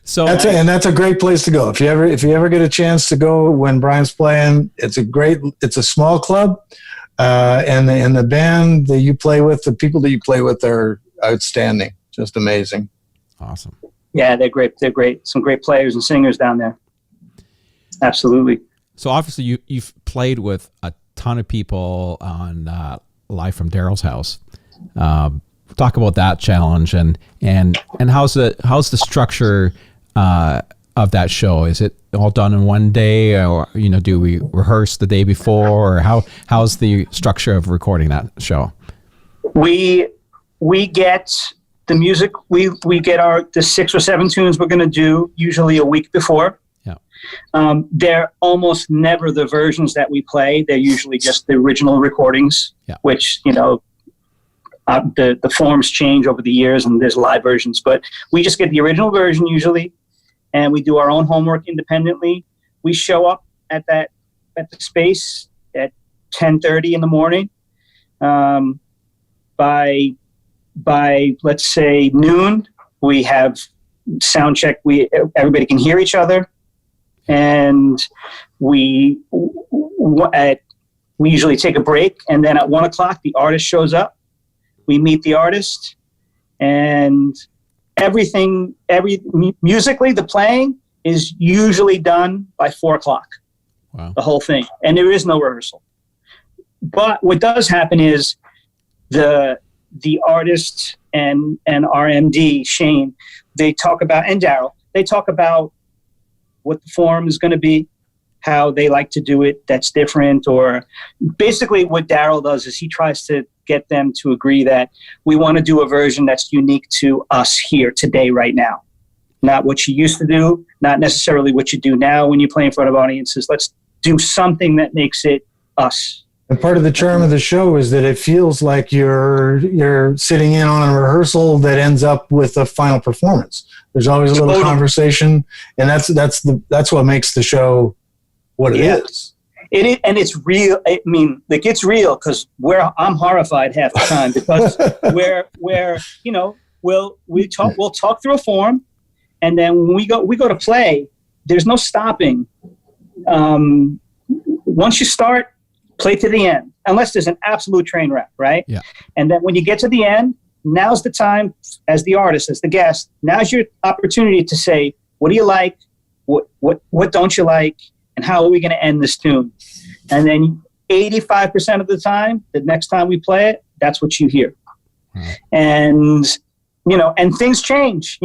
So that's a great place to go. If you ever get a chance to go when Brian's playing, it's a small club, and the band that you play with, the people that you play with are outstanding, just amazing. Awesome. Yeah, they're great. They're great. Some great players and singers down there. Absolutely. So obviously you've played with a ton of people on Live from Daryl's House. talk about that challenge and how's the structure of that show? Is it all done in one day, or do we rehearse the day before, or how's the structure of recording that show? We get the music. We get the 6 or 7 tunes we're going to do usually a week before. Yeah. They're almost never the versions that we play. They're usually just the original recordings, which the forms change over the years and there's live versions, but we just get the original version usually, and we do our own homework independently. We show up at the space at 10:30 in the morning. By let's say noon, we have sound check. Everybody can hear each other, and we usually take a break, and then at 1 o'clock the artist shows up. We meet the artist, and musically the playing is usually done by 4 o'clock. Wow. The whole thing, and there is no rehearsal. But what does happen is the artist and our MD Shane, they talk about, and Daryl, they talk about what the form is going to be, how they like to do it that's different, or basically what Daryl does is he tries to get them to agree that we want to do a version that's unique to us here today, right now. Not what you used to do, not necessarily what you do now when you play in front of audiences. Let's do something that makes it us. And part of the charm of the show is that it feels like you're sitting in on a rehearsal that ends up with a final performance. There's always a little conversation, and that's what makes the show what it is. It is, and it's real. I mean, like, it's real because I'm horrified half the time because we'll talk through a form, and then when we go to play, there's no stopping. Once you start, play to the end, unless there's an absolute train wreck, right? Yeah. And then when you get to the end, now's the time, as the artist, as the guest, now's your opportunity to say, what do you like? What don't you like? And how are we going to end this tune? And then 85% of the time, the next time we play it, that's what you hear. And, and things change,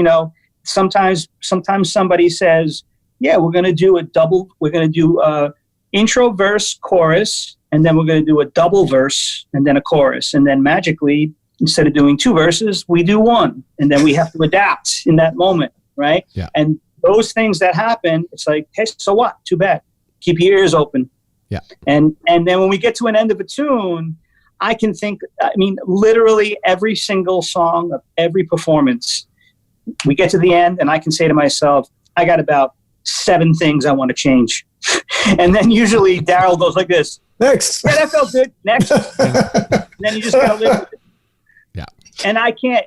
sometimes somebody says, yeah, we're going to do intro, verse, chorus, and then we're going to do a double verse and then a chorus. And then magically, instead of doing 2 verses, we do 1. And then we have to adapt in that moment, right? Yeah. And those things that happen, it's like, hey, so what? Too bad. Keep your ears open. Yeah. And then when we get to an end of a tune, literally every single song of every performance, we get to the end and I can say to myself, I got about 7 things I want to change. And then usually Daryl goes like this. Next. Yeah, that felt good. Next. And then you just got to live with it. Yeah. And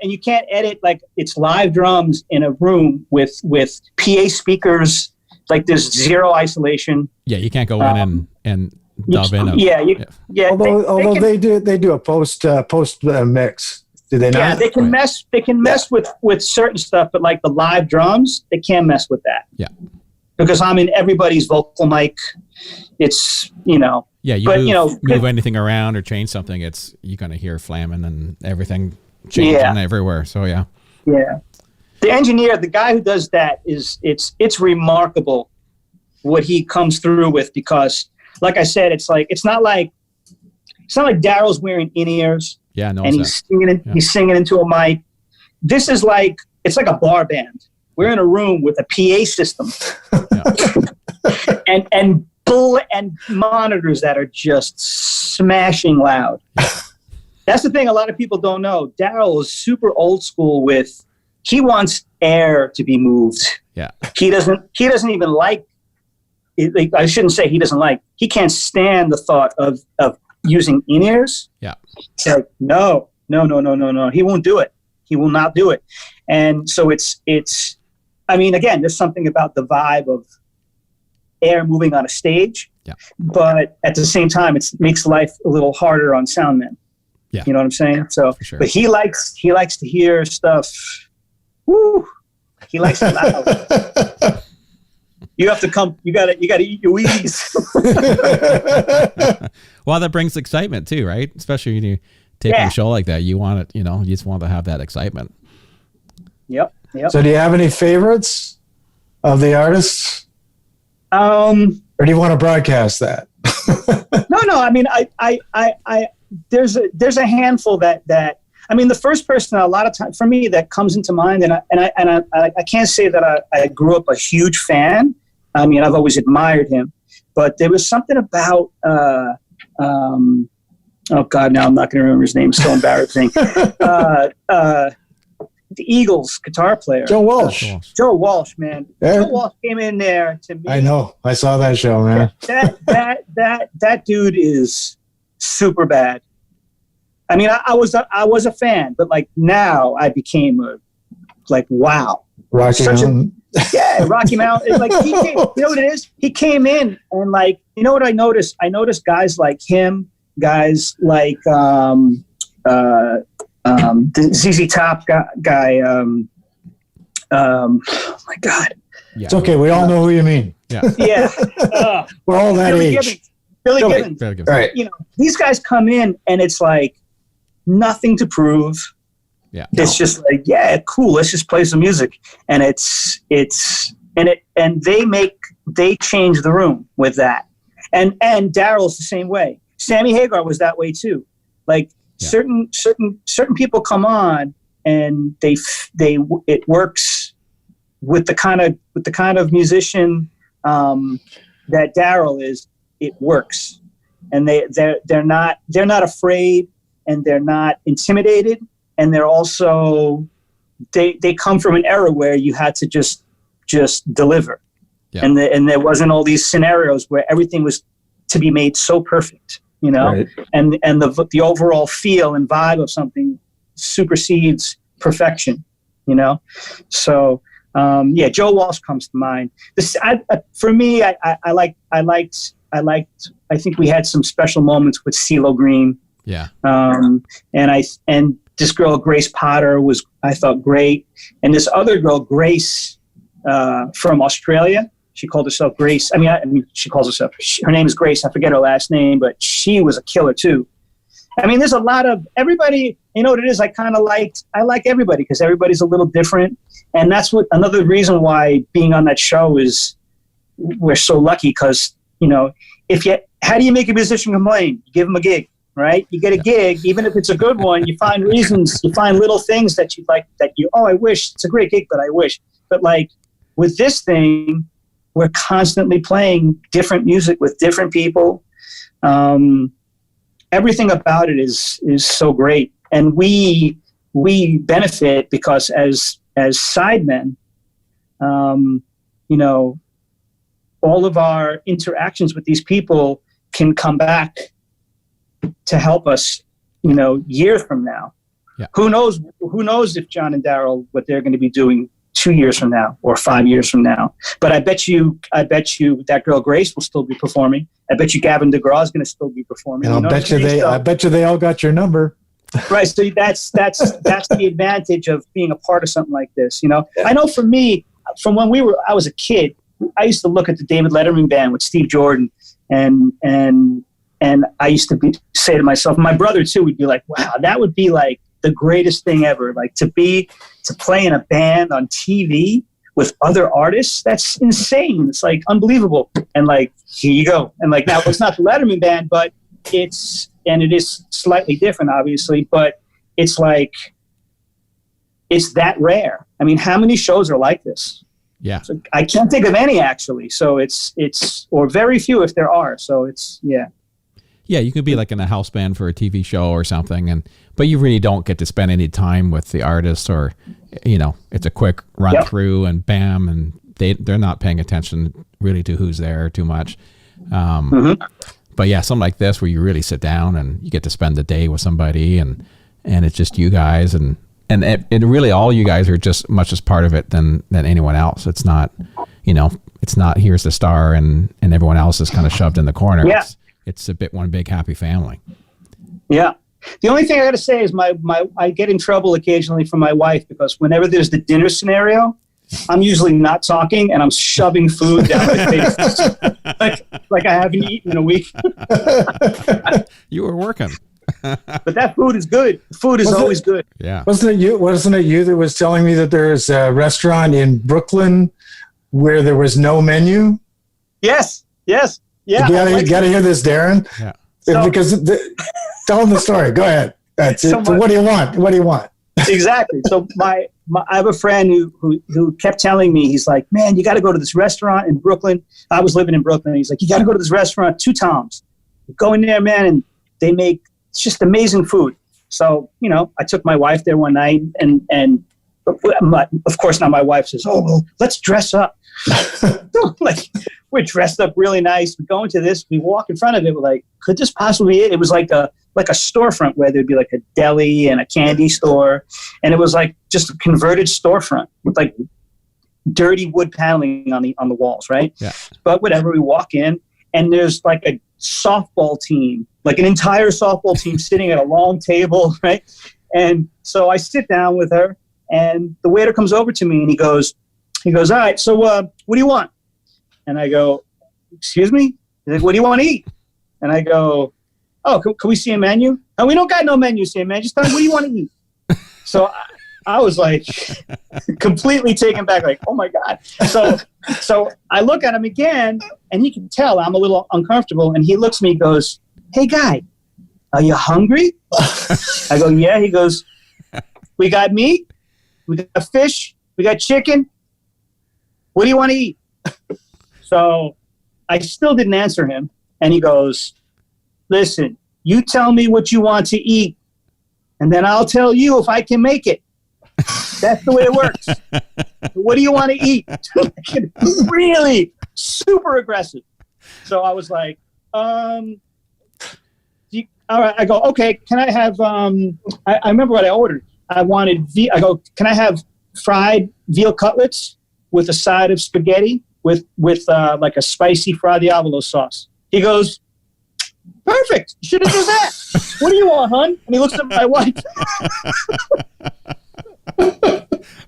you can't edit, like, it's live drums in a room with PA speakers. Like, there's 0 isolation. Yeah, you can't go in and dub in. Yeah. Although they do a post mix. Do they not? Yeah, they can mess. They can mess with certain stuff, but like the live drums, they can't mess with that. Yeah. Because I'm in everybody's vocal mic. It's Yeah, move anything around or change something, you're gonna hear flamming and everything changing everywhere. So yeah. Yeah. The engineer, the guy who does that, it's remarkable what he comes through with, because, like I said, it's not like Daryl's wearing in-ears. Yeah, no. And he's singing into a mic. This is it's like a bar band. We're in a room with a PA system and monitors that are just smashing loud. Yeah. That's the thing a lot of people don't know. Daryl is super old school he wants air to be moved. Yeah. He doesn't even like it. I shouldn't say he doesn't like. He can't stand the thought of using in-ears. Yeah. It's like, no. He won't do it. He will not do it. And so again, there's something about the vibe of air moving on a stage. Yeah. But at the same time, it makes life a little harder on sound men. Yeah. You know what I'm saying? So, sure. But he likes to hear stuff. Woo! He likes it loud. You have to come. You gotta eat your Wheaties. Well, that brings excitement too, right? Especially when you taking a show like that, you want it, you know, you just want to have that excitement. Yep. So do you have any favorites of the artists? Or do you want to broadcast that? No. I mean, I there's a handful that I mean, the first person a lot of time for me that comes into mind, and I can't say that I grew up a huge fan. I mean, I've always admired him, but there was something about oh God, now I'm not going to remember his name. It's so embarrassing. The Eagles guitar player, Joe Walsh. Joe Walsh, man. Yeah. Joe Walsh came in there to me. I know. I saw that show, man. That dude is super bad. I mean, I was a fan, but like now I became wow. Rocky Mountain. Yeah, Rocky Mountain. Like he came, you know what it is? He came in and like, you know what I noticed? I noticed guys like him, guys like the ZZ Top guy. Oh my God. Yeah. It's okay. We all know who you mean. Yeah. Yeah. We're all that age. Billy Gibbons. Right. You know, these guys come in and it's like nothing to prove. Yeah. It's just like, yeah, cool. Let's just play some music. And they change the room with that. And Daryl's the same way. Sammy Hagar was that way too. Like certain people come on and it works with the kind of musician that Daryl is. It works, and they're not afraid, and they're not intimidated, and they're also they come from an era where you had to just deliver, and there wasn't all these scenarios where everything was to be made so perfect, you know, right. and the overall feel and vibe of something supersedes perfection, you know, so. Joe Walsh comes to mind. For me, I think we had some special moments with CeeLo Green. Yeah. And this girl, Grace Potter, I thought great. And this other girl, Grace, from Australia, she called herself Grace. I mean, she calls herself, her name is Grace. I forget her last name, but she was a killer too. I mean, there's a lot of everybody, you know what it is? I like everybody because everybody's a little different. And that's another reason why being on that show we're so lucky because, you know, how do you make a musician complain? You give them a gig, right? You get a gig, even if it's a good one, you find reasons, you find little things that you like, I wish it's a great gig, but I wish. But like with this thing, we're constantly playing different music with different people. Everything about it is so great. And we benefit because as sidemen, you know, all of our interactions with these people can come back to help us, you know, years from now. Yeah. Who knows if John and Daryl, what they're going to be doing 2 years from now or 5 years from now. But I bet you that girl Grace will still be performing. I bet you Gavin Degraw is going to still be performing. And I bet you they all got your number. Right. So that's the advantage of being a part of something like this. You know, I know for me, from when I was a kid, I used to look at the David Letterman band with Steve Jordan and I used to say to myself, my brother too, would be like, wow, that would be like the greatest thing ever. Like to play in a band on TV with other artists. That's insane. It's like unbelievable. And like, here you go. And like, now it's not the Letterman band, but it is slightly different, obviously, but it's like, it's that rare. I mean, how many shows are like this? Yeah. So I can't think of any actually. So it's, or very few if there are. So it's, yeah. Yeah, you could be like in a house band for a TV show or something, but you really don't get to spend any time with the artist, or, you know, it's a quick run through and bam, and they're not paying attention really to who's there too much. But yeah, something like this where you really sit down and you get to spend the day with somebody, and it's just you guys, and it really all you guys are just much as part of it than anyone else. It's not, you know, it's not here's the star and everyone else is kind of shoved in the corner. Yeah. It's one big happy family. Yeah. The only thing I got to say is I get in trouble occasionally from my wife because whenever there's the dinner scenario, I'm usually not talking and I'm shoving food down my face like I haven't eaten in a week. You were working. But that food is good. Food is always good. Yeah. Wasn't it you that was telling me that there's a restaurant in Brooklyn where there was no menu? Yes. Yeah. You got to hear this, Darren. Yeah. Because tell them the story. Go ahead. So what do you want? Exactly. So I have a friend who kept telling me, he's like, man, you got to go to this restaurant in Brooklyn. I was living in Brooklyn. He's like, you got to go to this restaurant, Two Toms. You go in there, man, and they make just amazing food. So, I took my wife there one night, and of course now my wife says, oh, well, let's dress up. Like, we're dressed up really nice. We go into this, we walk in front of it. We're like, could this possibly be it? It was like a storefront where there'd be like a deli and a candy store. And it was like just a converted storefront with like dirty wood paneling on the walls, right? Yeah. But whatever, we walk in and there's like a softball team, like an entire softball team sitting at a long table, right? And so I sit down with her and the waiter comes over to me and he goes, all right, so what do you want? And I go, excuse me? He's like, what do you want to eat? And I go, oh, can we see a menu? No, we don't got no menu, man. Just tell me, what do you want to eat? So I was like completely taken back, like, oh my God. So I look at him again and he can tell I'm a little uncomfortable. And he looks at me and goes, hey guy, are you hungry? I go, yeah. He goes, we got meat, we got fish, we got chicken. What do you want to eat? So I still didn't answer him. And he goes, listen, you tell me what you want to eat, and then I'll tell you if I can make it. That's the way it works. What do you want to eat? Really super aggressive. So I was like, all right. I go, okay, can I have, I remember what I ordered. I wanted, I go, can I have fried veal cutlets with a side of spaghetti with like a spicy Fra Diavolo sauce? He goes, perfect. You should have done that. What do you want, hon? And he looks at my wife.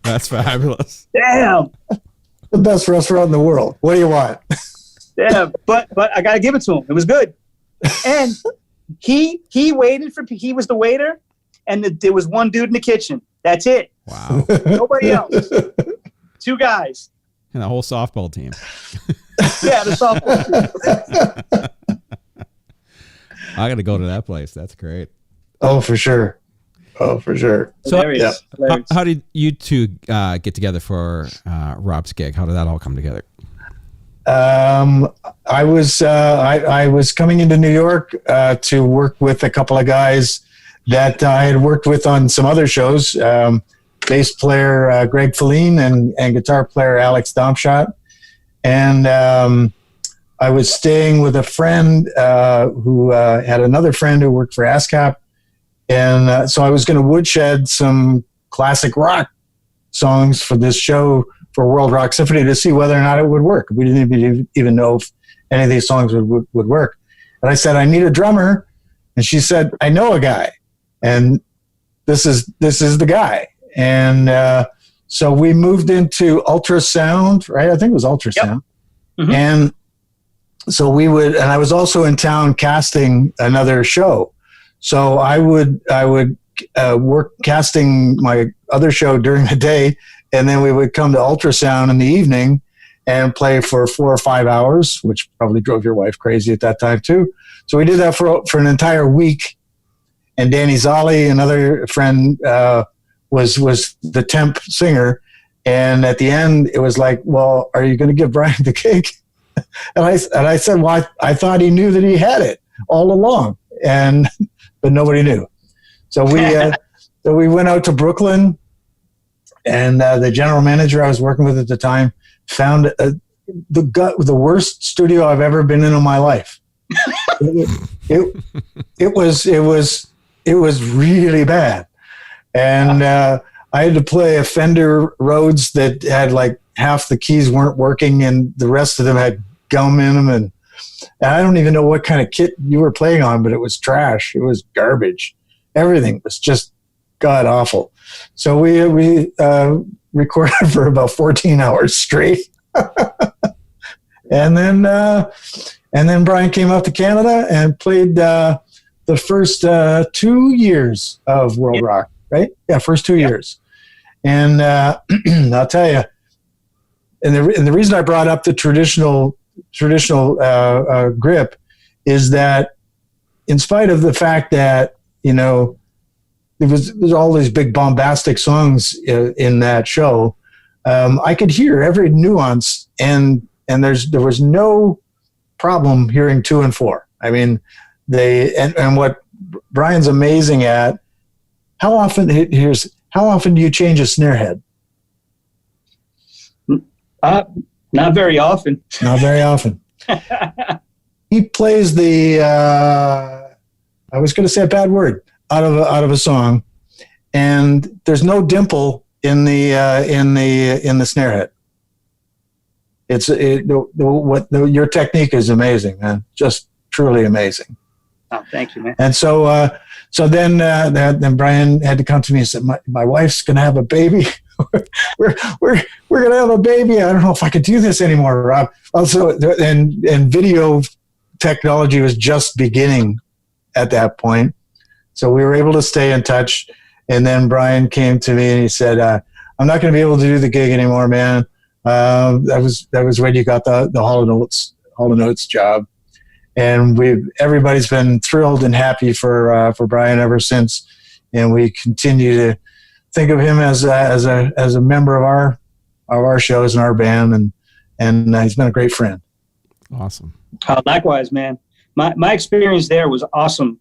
That's fabulous. Damn. The best restaurant in the world. What do you want? Yeah, but I gotta give it to him. It was good. And he was the waiter, and there was one dude in the kitchen. That's it. Wow. Nobody else. Two guys. And the whole softball team. Yeah, the softball team. I got to go to that place. That's great. Oh, for sure. So, Yeah. How did you two get together for Rob's gig? How did that all come together? I was coming into New York to work with a couple of guys that I had worked with on some other shows. Bass player Greg Feline and guitar player Alex Domshot. And I was staying with a friend who had another friend who worked for ASCAP. And so I was going to woodshed some classic rock songs for this show for World Rock Symphony to see whether or not it would work. We didn't even know if any of these songs would work. And I said, I need a drummer. And she said, I know a guy. And this is the guy. And so we moved into ultrasound, right? I think it was ultrasound. Yep. Mm-hmm. And so and I was also in town casting another show. So I would work casting my other show during the day, and then we would come to ultrasound in the evening and play for 4 or 5 hours, which probably drove your wife crazy at that time too. So we did that for an entire week. And Danny Zolli, another friend, was the temp singer. And at the end, it was like, well, are you going to give Brian the gig? And I said, well, I thought he knew that he had it all along, but nobody knew. So we went out to Brooklyn, and the general manager I was working with at the time found the worst studio I've ever been in my life. It was really bad, and I had to play a Fender Rhodes that had like half the keys weren't working, and the rest of them had gum in them, and I don't even know what kind of kit you were playing on, but it was trash. It was garbage. Everything was just god awful. So we recorded for about 14 hours straight, and then Brian came out to Canada and played the the first 2 years of World Rock, right? Yeah, first 2 years. And I'll tell you, and the reason I brought up the traditional grip is that, in spite of the fact that, you know, there's all these big bombastic songs in that show, I could hear every nuance, and there was no problem hearing 2 and 4. I mean, and what Brian's amazing at, how often do you change a snare head? Not very often. Not very often. He plays the I was going to say a bad word out of a song, and there's no dimple in the snare head. Your technique is amazing, man. Just truly amazing. Oh, thank you, man. And so then Brian had to come to me and said, my wife's going to have a baby. we're going to have a baby. I don't know if I could do this anymore, Rob. Also, and video technology was just beginning at that point. So we were able to stay in touch. And then Brian came to me and he said, I'm not going to be able to do the gig anymore, man. That was when you got the Hall and Oates job. And everybody's been thrilled and happy for Brian ever since. And we continue to think of him as a member of our shows and our band, and he's been a great friend. Awesome. Likewise, man. My experience there was awesome.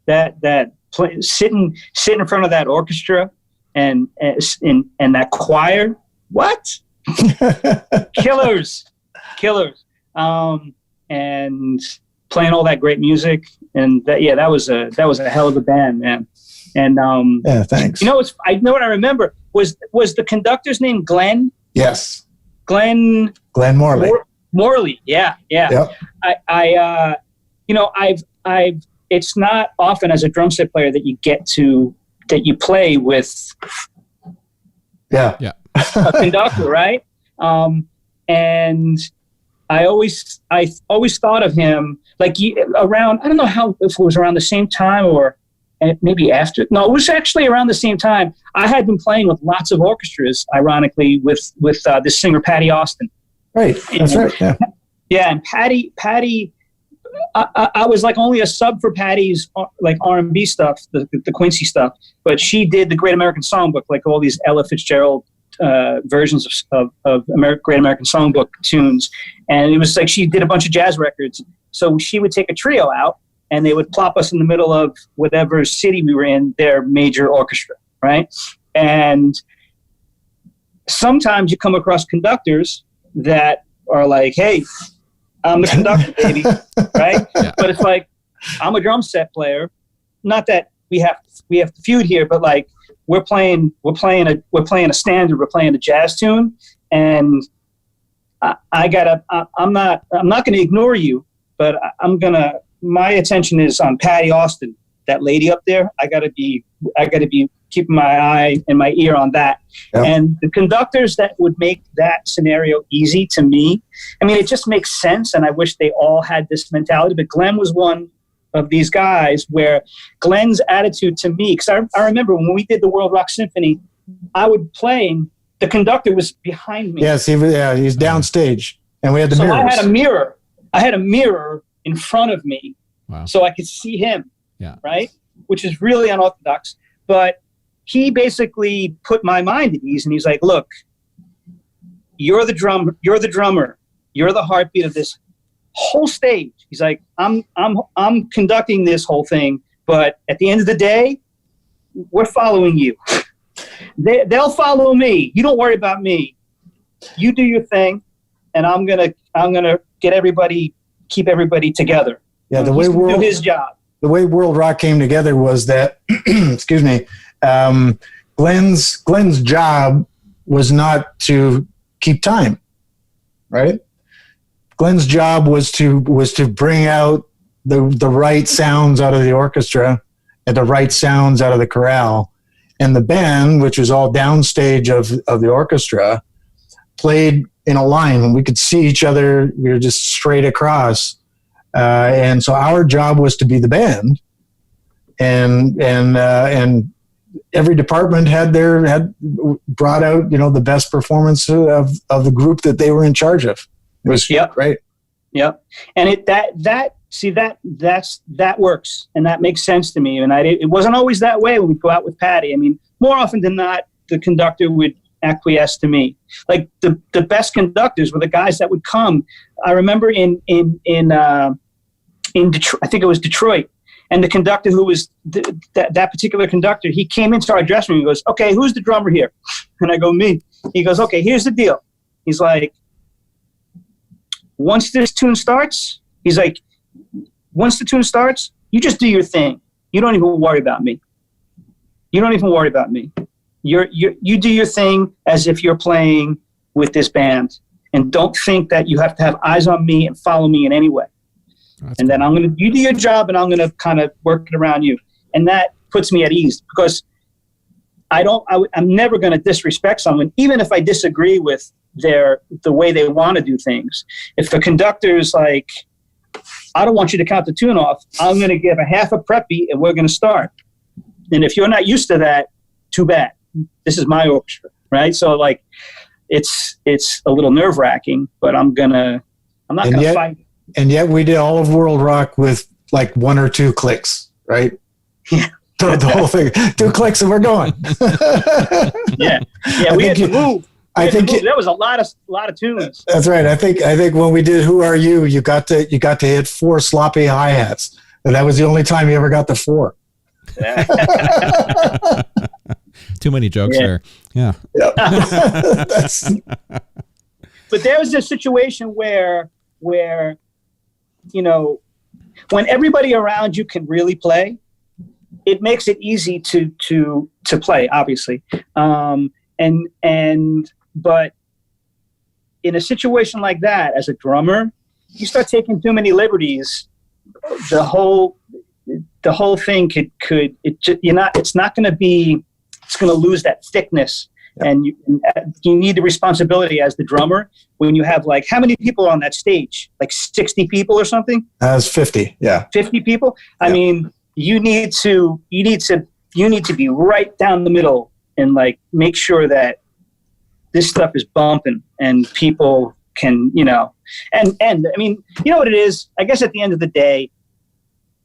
Sitting in front of that orchestra and that choir, what? killers. And playing all that great music, and that was a hell of a band, man. And yeah, thanks. You know, I know what I remember was the conductor's name Glenn? Yes. Glenn Morley. Morley, yeah. Yep. I've it's not often as a drum set player that you play with a conductor, right? And I always thought of him like around, I don't know if it was around the same time or maybe after. No, it was actually around the same time. I had been playing with lots of orchestras, ironically, with this singer Patti Austin. Right, that's right. Yeah. Yeah, and Patti. I was like only a sub for Patti's like R&B stuff, the Quincy stuff, but she did the Great American Songbook, like all these Ella Fitzgerald versions of Great American Songbook tunes, and it was like she did a bunch of jazz records. So she would take a trio out, and they would plop us in the middle of whatever city we were in, their major orchestra, right? And sometimes you come across conductors that are like, hey, I'm the conductor, baby, right? Yeah. But it's like, I'm a drum set player. Not that we have to feud here, but like we're playing a standard, we're playing a jazz tune, and I'm not going to ignore you, but my attention is on Patti Austin, that lady up there. I gotta be keeping my eye and my ear on that. Yep. And the conductors that would make that scenario easy to me, I mean, it just makes sense, and I wish they all had this mentality, but Glenn was one of these guys where Glenn's attitude to me, because I remember when we did the World Rock Symphony, I would play, and the conductor was behind me. Yes, he's downstage, and we had the mirrors. I had a mirror in front of me, wow, so I could see him, right? Which is really unorthodox, but he basically put my mind at ease, and he's like, look, you're the drummer, you're the heartbeat of this whole stage. He's like, I'm conducting this whole thing, but at the end of the day, we're following you. They'll follow me. You don't worry about me. You do your thing, and I'm gonna keep everybody together. Yeah, the way do his job. The way World Rock came together was that, excuse me, Glenn's job was not to keep time, right? Glenn's job was to bring out the right sounds out of the orchestra and the right sounds out of the chorale, and the band, which was all downstage of the orchestra, played in a line, and we could see each other. We were just straight across. And so our job was to be the band and every department had brought out, the best performance of the group that they were in charge of. It was great. Yep. And that works, and that makes sense to me. And it wasn't always that way when we go out with Patti. I mean, more often than not, the conductor would acquiesce to me. Like the best conductors were the guys that would come. I remember in Detroit, I think it was Detroit, and the conductor who was that particular conductor, he came into our dressing room and goes, "Okay, who's the drummer here?" And I go, "Me." He goes, "Okay, here's the deal." He's like, once this tune starts, you just do your thing. You don't even worry about me. You do your thing as if you're playing with this band, and don't think that you have to have eyes on me and follow me in any way. And then you do your job, and I'm going to kind of work it around you. And that puts me at ease, because I'm never going to disrespect someone, even if I disagree with the way they want to do things. If the conductor's like, "I don't want you to count the tune off, I'm going to give a half a preppy and we're going to start." And if you're not used to that, too bad. This is my orchestra, right? So like, it's a little nerve wracking, but I'm not going to fight. And yet we did all of World Rock with like one or two clicks, right? Yeah. The whole thing, 2 clicks and we're going. Yeah. We had to move. There was a lot of tunes. That's right. I think when we did "Who Are You," you got to hit 4 sloppy hi-hats, and that was the only time you ever got the 4. Too many jokes there. Yeah. Yep. But there was a situation where when everybody around you can really play, it makes it easy to play, obviously. But in a situation like that, as a drummer, you start taking too many liberties. The whole thing it's going to lose that thickness. Yep. And you need the responsibility as the drummer when you have like, how many people are on that stage? Like 60 people or something? That's 50. Yeah. 50 people. I mean, you need to be right down the middle and like make sure that this stuff is bumping and people can, and I mean, you know what it is? I guess at the end of the day,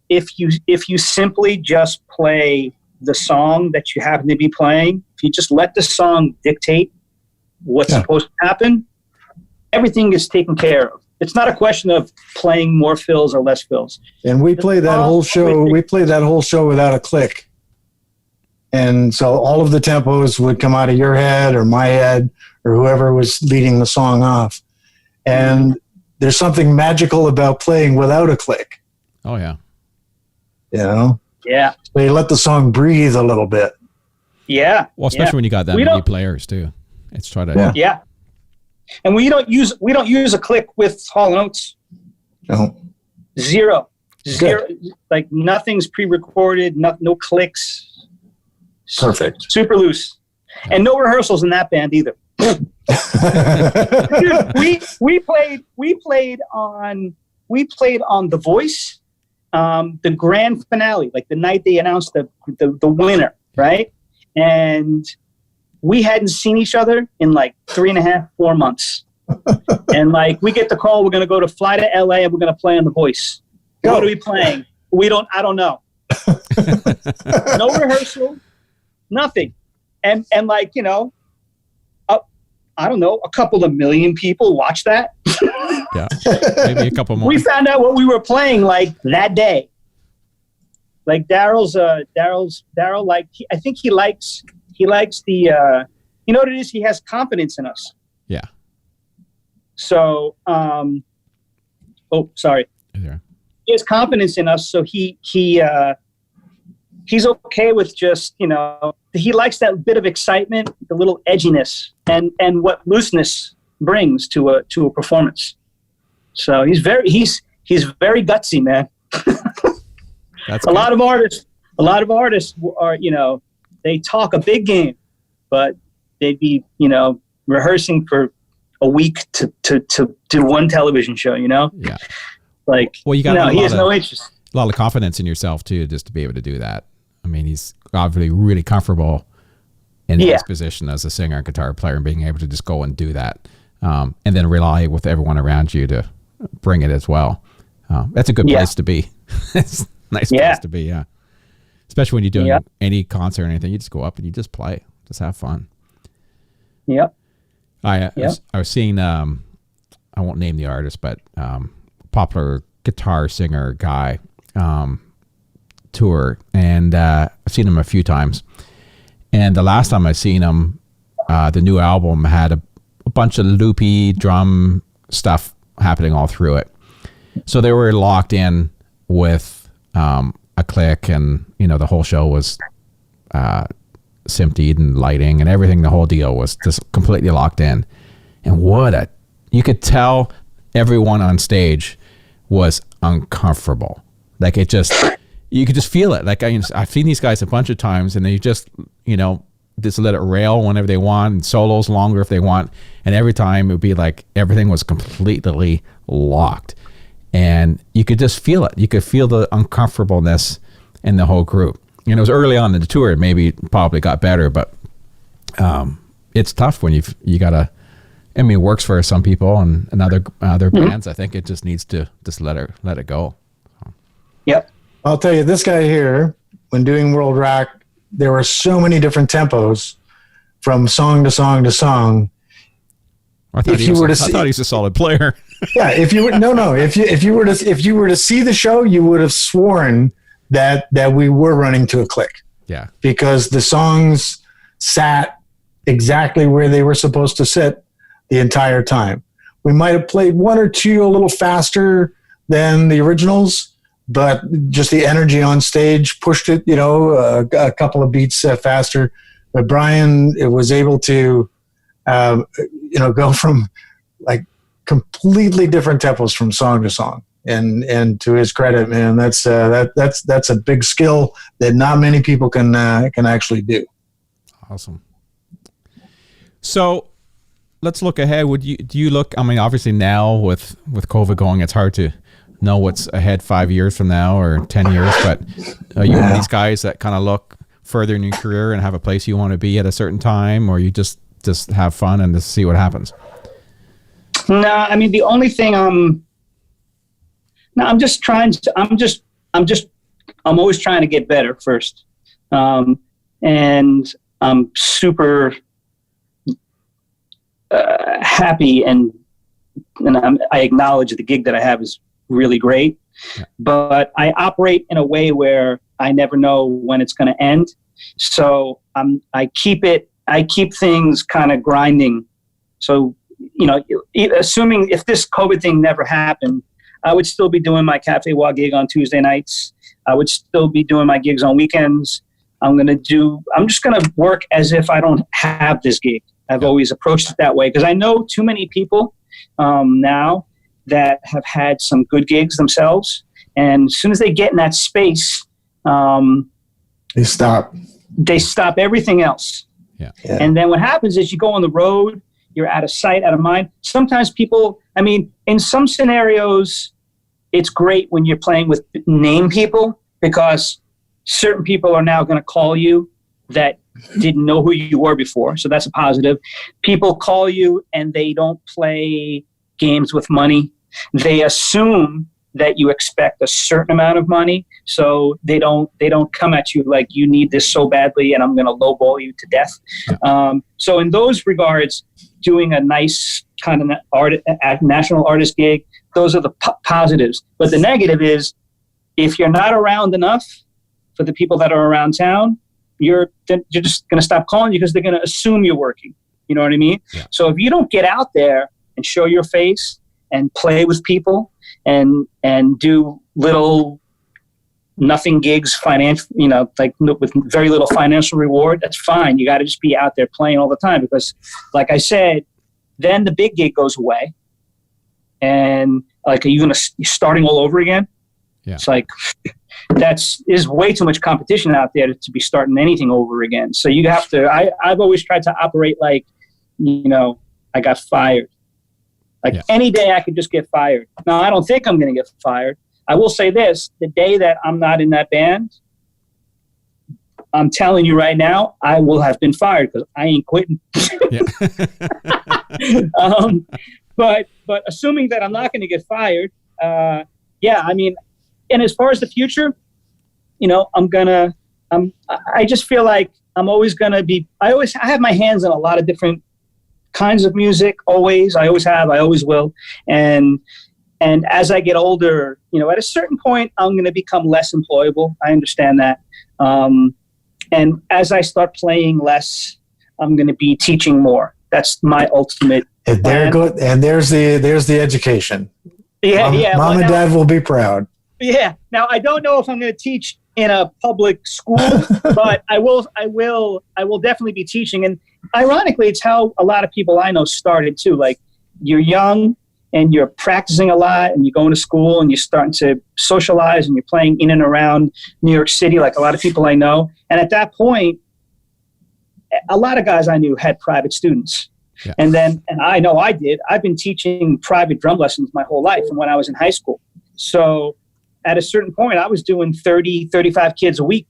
if you simply just play the song that you happen to be playing, if you just let the song dictate what's supposed to happen, everything is taken care of. It's not a question of playing more fills or less fills. And we played that whole show. We played that whole show without a click. And so all of the tempos would come out of your head or my head or whoever was leading the song off. And there's something magical about playing without a click. Oh, yeah. Yeah. So you let the song breathe a little bit. Yeah. Well, especially when you got that many players too. It's try to. Yeah. And we don't use a click with Hall and Oates. No. Zero. Like nothing's pre-recorded. No clicks. Perfect. Super loose, and no rehearsals in that band either. Dude, we played on The Voice, the grand finale, like the night they announced the winner, right? And we hadn't seen each other in like 3.5, 4 months. And like we get the call, we're going to fly to LA and we're going to play on The Voice. Go. What are we playing? I don't know. No rehearsal, nothing. And like, I don't know, a couple of million people watch that. Yeah, maybe a couple more. We found out what we were playing like that day. Like Daryl's like, I think he likes the, you know what it is? He has confidence in us. Yeah. So, sorry. Yeah. He has confidence in us. So he's okay with just, he likes that bit of excitement, the little edginess and what looseness brings to a performance. So he's very gutsy, man. That's a lot of artists are, they talk a big game, but they'd be, rehearsing for a week to do one television show, Yeah. Like, well, you got he has no interest. a lot of confidence in yourself too, just to be able to do that. I mean, he's obviously really comfortable in his position as a singer and guitar player, and being able to just go and do that, and then rely with everyone around you to bring it as well. That's a good place to be. It's a nice place to be, especially when you're doing any concert or anything. You just go up and you just play, just have fun. Yep. I was seeing, I won't name the artist, but popular guitar singer guy tour, and I've seen him a few times. And the last time I seen him, the new album had a bunch of loopy drum stuff happening all through it. So they were locked in with a click, and the whole show was symptied and lighting and everything. The whole deal was just completely locked in. And you could tell everyone on stage was uncomfortable. Like, it just, you could just feel it. Like, I've seen these guys a bunch of times, and they just let it rail whenever they want, and solos longer if they want. And every time it would be like everything was completely locked. And you could just feel it. You could feel the uncomfortableness in the whole group. It was early on in the tour. It probably got better, but it's tough when you got to, I mean, it works for some people and other bands. I think it just needs to just let it go. Yep. I'll tell you, this guy here, when doing World Rock, there were so many different tempos from song to song to song. I thought he was a solid player. Yeah, if you were to see the show, you would have sworn that we were running to a click. Yeah, because the songs sat exactly where they were supposed to sit the entire time. We might have played one or two a little faster than the originals, but just the energy on stage pushed it, a couple of beats faster. But Brian was able to, go from like completely different tempos from song to song. And to his credit, man, that's a big skill that not many people can actually do. Awesome. So let's look ahead. Do you look? I mean, obviously now with COVID going, it's hard to know what's ahead 5 years from now or 10 years. But are you one of these guys that kind of look further in your career and have a place you want to be at a certain time, or you just have fun and just see what happens? No, I mean, the only thing I'm always trying to get better first. And I'm super happy and I acknowledge the gig that I have is really great, but I operate in a way where I never know when it's going to end. So I keep things kind of grinding. So, assuming if this COVID thing never happened, I would still be doing my Cafe Wa gig on Tuesday nights. I would still be doing my gigs on weekends. I'm just going to work as if I don't have this gig. I've always approached it that way because I know too many people now that have had some good gigs themselves. And as soon as they get in that space, they stop everything else. Yeah. And then what happens is you go on the road, you're out of sight, out of mind. Sometimes people, I mean, in some scenarios, it's great when you're playing with name people because certain people are now going to call you that didn't know who you were before. So that's a positive. People call you and they don't play games with money. They assume that you expect a certain amount of money. So they don't come at you like you need this so badly and I'm going to lowball you to death. Yeah. So in those regards, doing a nice kind of national artist gig, those are the positives. But the negative is if you're not around enough for the people that are around town, you're just going to stop calling you because they're going to assume you're working. You know what I mean? Yeah. So if you don't get out there and show your face and play with people and do little nothing gigs, like with very little financial reward, that's fine. You got to just be out there playing all the time because, like I said, then the big gig goes away, and like, are you starting all over again? Yeah. It's like is way too much competition out there to be starting anything over again. So you have to. I've always tried to operate like, I got fired. Like any day I could just get fired. Now I don't think I'm going to get fired. I will say this, the day that I'm not in that band, I'm telling you right now, I will have been fired because I ain't quitting. But assuming that I'm not going to get fired, I mean, and as far as the future, I just feel like I'm always going to be, I have my hands in a lot of different kinds of music, always. I always have, I always will. And as I get older, at a certain point, I'm going to become less employable. I understand that. And as I start playing less, I'm going to be teaching more. That's my ultimate. And there's the education. Yeah, Mom and Dad will be proud. Yeah. Now I don't know if I'm going to teach in a public school, but I will definitely be teaching. And ironically, it's how a lot of people I know started too. Like, you're young and you're practicing a lot and you're going to school and you're starting to socialize and you're playing in and around New York City, like a lot of people I know. And at that point, a lot of guys I knew had private students. Yeah. And I know I did. I've been teaching private drum lessons my whole life from when I was in high school. So at a certain point, I was doing 30, 35 kids a week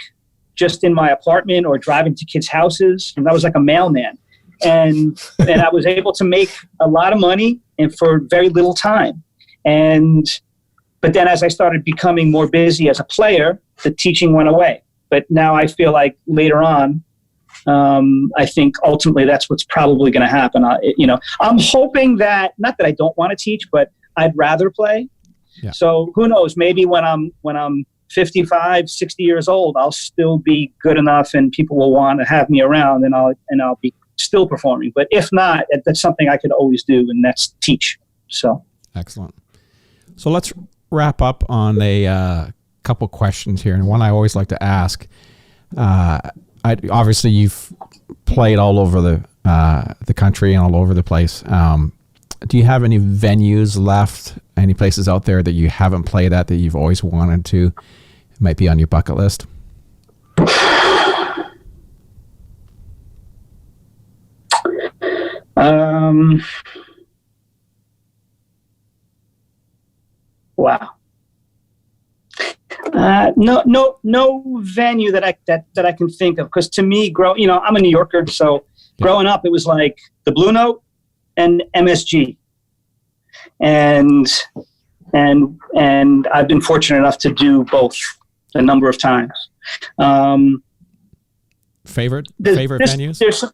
just in my apartment or driving to kids' houses. And I was like a mailman. And I was able to make a lot of money and for very little time. But then as I started becoming more busy as a player, the teaching went away. But now I feel like later on, I think ultimately that's what's probably going to happen. I'm hoping that, not that I don't want to teach, but I'd rather play. Yeah. So who knows, maybe when I'm 55, 60 years old, I'll still be good enough and people will want to have me around and I'll be still performing. But if not, that's something I could always do, and that's teach. So excellent. So let's wrap up on a couple questions here, and one I always like to ask. Obviously you've played all over the country and all over the place. Do you have any venues left? Any places out there that you haven't played at that you've always wanted to? It might be on your bucket list. Wow. No venue that I can think of, because to me, I'm a New Yorker, so growing up it was like the Blue Note and MSG, and I've been fortunate enough to do both a number of times. Favorite venues? There's some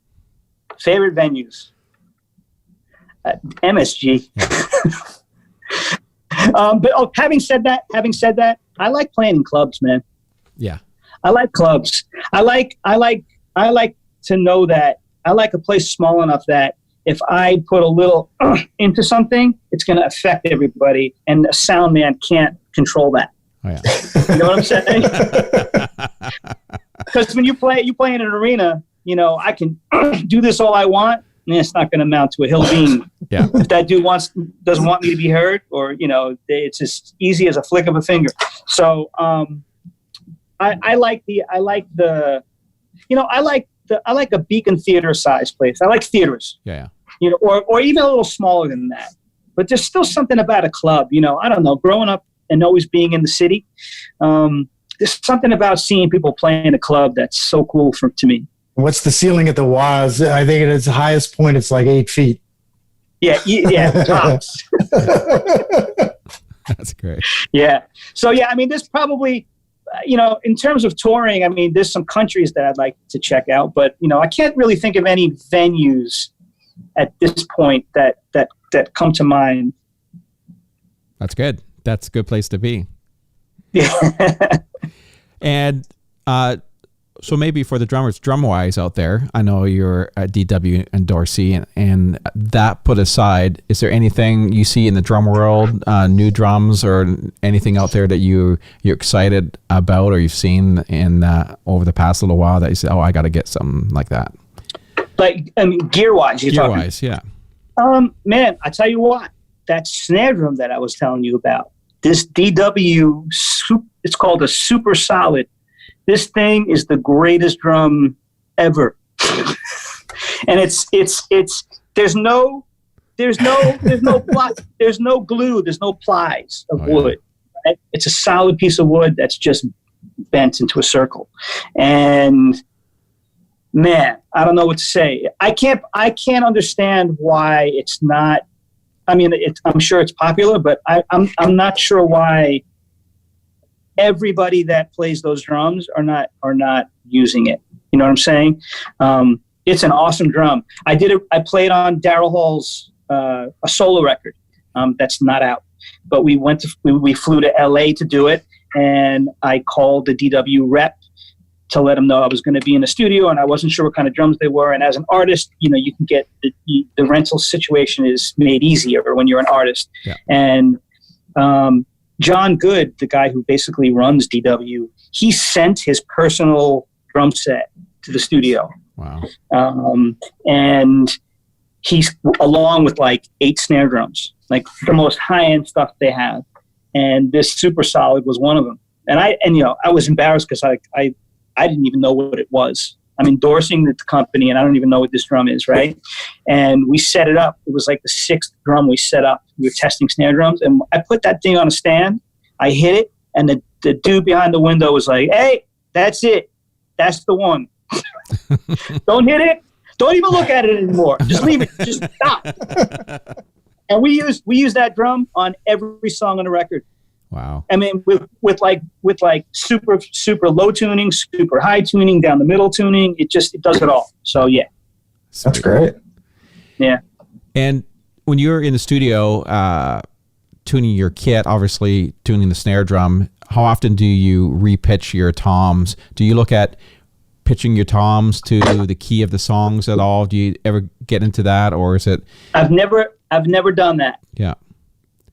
favorite venues. MSG. But having said that, I like playing in clubs, man. Yeah. I like clubs. I like to know that I like a place small enough that if I put a little into something, it's going to affect everybody, and a sound man can't control that. Oh, yeah. You know what I'm saying? Because when you play in an arena, I can do this all I want, and it's not going to amount to a hill bean. Yeah. If that dude doesn't want me to be heard, or it's as easy as a flick of a finger. So I like a Beacon Theater size place. I like theaters. Yeah. Or even a little smaller than that. But there's still something about a club. I don't know. Growing up and always being in the city, there's something about seeing people play in a club that's so cool to me. What's the ceiling at the Waz? I think at its highest point, it's like 8 feet. Yeah, tops. That's great. Yeah. So, I mean, there's probably, in terms of touring, I mean, there's some countries that I'd like to check out, but, I can't really think of any venues at this point that come to mind. That's good. That's a good place to be. Yeah. And, so maybe for the drummers, drum-wise out there, I know you're at DW and Dorsey, and that put aside, is there anything you see in the drum world, new drums or anything out there that you're excited about or you've seen in over the past little while that you say, oh, I got to get something like that? Like, I mean, gear-wise, you're talking? Gear-wise, yeah. Man, I tell you what, that snare drum that I was telling you about, this DW, it's called a Super Solid. This thing is the greatest drum ever. And there's no glue, there's no plies of wood. it's a solid piece of wood that's just bent into a circle. And man, I don't know what to say. I can't understand why it's not. I mean, I'm sure it's popular, but I'm not sure why everybody that plays those drums are not using it. You know what I'm saying? It's an awesome drum. I played on Daryl Hall's a solo record that's not out, but we flew to LA to do it, and I called the DW rep to let him know I was going to be in the studio, and I wasn't sure what kind of drums they were. And as an artist, you can get the rental situation is made easier when you're an artist. Yeah. And John Good, the guy who basically runs DW, he sent his personal drum set to the studio. Wow. And he's along with like 8 snare drums, like the most high-end stuff they have. And this Super Solid was one of them. And I was embarrassed because I didn't even know what it was. I'm endorsing the company, and I don't even know what this drum is, right? And we set it up. It was like the 6th drum we set up. We were testing snare drums, and I put that thing on a stand. I hit it, and the dude behind the window was like, "Hey, that's it. That's the one. Don't hit it. Don't even look at it anymore. Just leave it. Just stop." And we use that drum on every song on the record. Wow. I mean, with like super low tuning, super high tuning, down the middle tuning, it does it all. So yeah. That's great. Yeah. And when you're in the studio tuning your kit, obviously tuning the snare drum, how often do you repitch your toms? Do you look at pitching your toms to the key of the songs at all? Do you ever get into that, or is it? I've never done that. Yeah.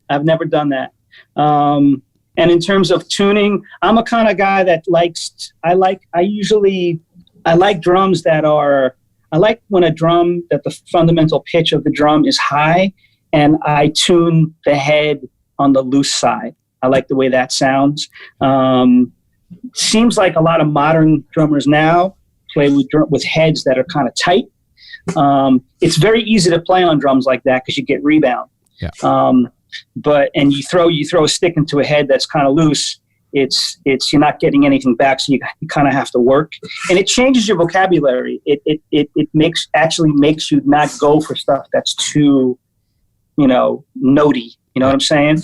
I've never done that. And in terms of tuning, I'm a kind of guy that I like drums that are, I like when a drum, that the fundamental pitch of the drum is high, and I tune the head on the loose side. I like the way that sounds. Seems like a lot of modern drummers now play with heads that are kind of tight. It's very easy to play on drums like that because you get rebound. Yeah. And you throw a stick into a head that's kind of loose, it's you're not getting anything back, so you kind of have to work, and it changes your vocabulary. It makes you not go for stuff that's too, notey. You know what I'm saying?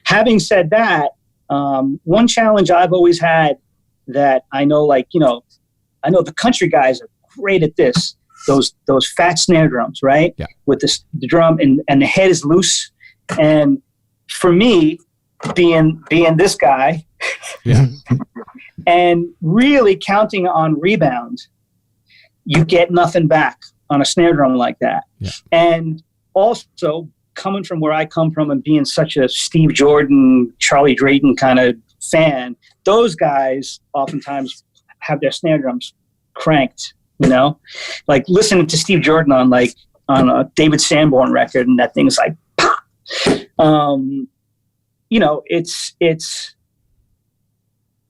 Having said that, one challenge I've always had that I know, I know the country guys are great at this. Those fat snare drums, right? Yeah. With the drum and the head is loose. And for me, being this guy, yeah, and really counting on rebound, you get nothing back on a snare drum like that. Yeah. And also coming from where I come from and being such a Steve Jordan, Charlie Drayton kind of fan, those guys oftentimes have their snare drums cranked, like listening to Steve Jordan on a David Sanborn record, and that thing's like,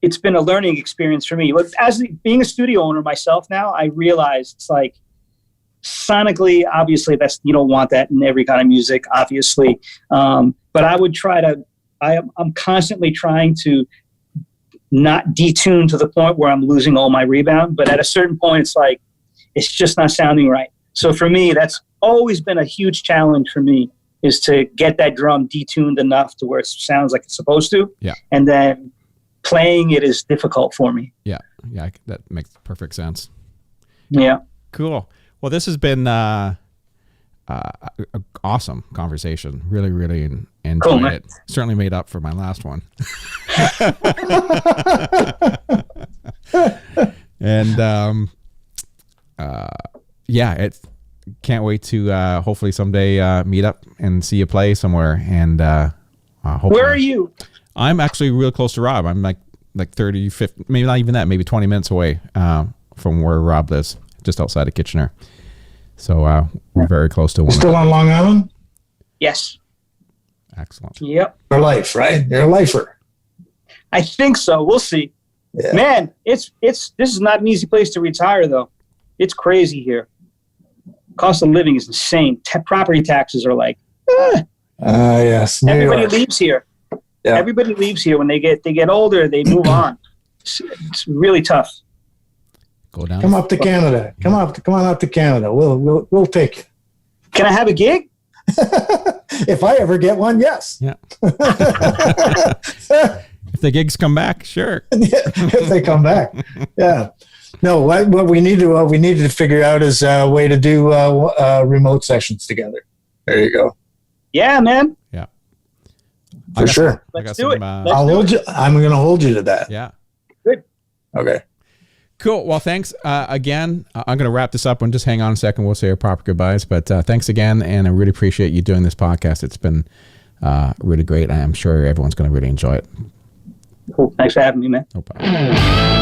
it's been a learning experience for me. But as being a studio owner myself now, I realize it's like sonically, obviously you don't want that in every kind of music, obviously. But I would I'm constantly trying to not detune to the point where I'm losing all my rebound. But at a certain point, it's like, it's just not sounding right. So for me, that's always been a huge challenge for me, is to get that drum detuned enough to where it sounds like it's supposed to. Yeah. And then playing it is difficult for me. Yeah. Yeah. That makes perfect sense. Yeah. Cool. Well, this has been an awesome conversation. Really, really enjoyed it. Certainly made up for my last one. And can't wait to hopefully someday meet up and see you play somewhere. And where are you? I'm actually real close to Rob. I'm like 30, 50, maybe not even that, maybe 20 minutes away from where Rob lives, just outside of Kitchener. So we're very close to one. Still on Long Island? Yes. Excellent. Yep. For life, right? You're a lifer. I think so. We'll see. Yeah. Man, this is not an easy place to retire, though. It's crazy here. Cost of living is insane. Property taxes are like, yes. Everybody leaves here. Everybody leaves here when they get older. They move on. It's really tough. Go down. Come up to Canada. Come on up to Canada. We'll take you. Can I have a gig? If I ever get one, yes. Yeah. If the gigs come back, sure. If they come back, yeah. No, what we need to figure out is a way to do remote sessions together. There you go. Yeah, man. Yeah. For sure. Let's do it. I'll hold you. I'm going to hold you to that. Yeah. Good. Okay. Cool. Well, thanks again. I'm going to wrap this up and just hang on a second. We'll say our proper goodbyes. But thanks again, and I really appreciate you doing this podcast. It's been really great. I'm sure everyone's going to really enjoy it. Cool. Thanks for having me, man. No problem.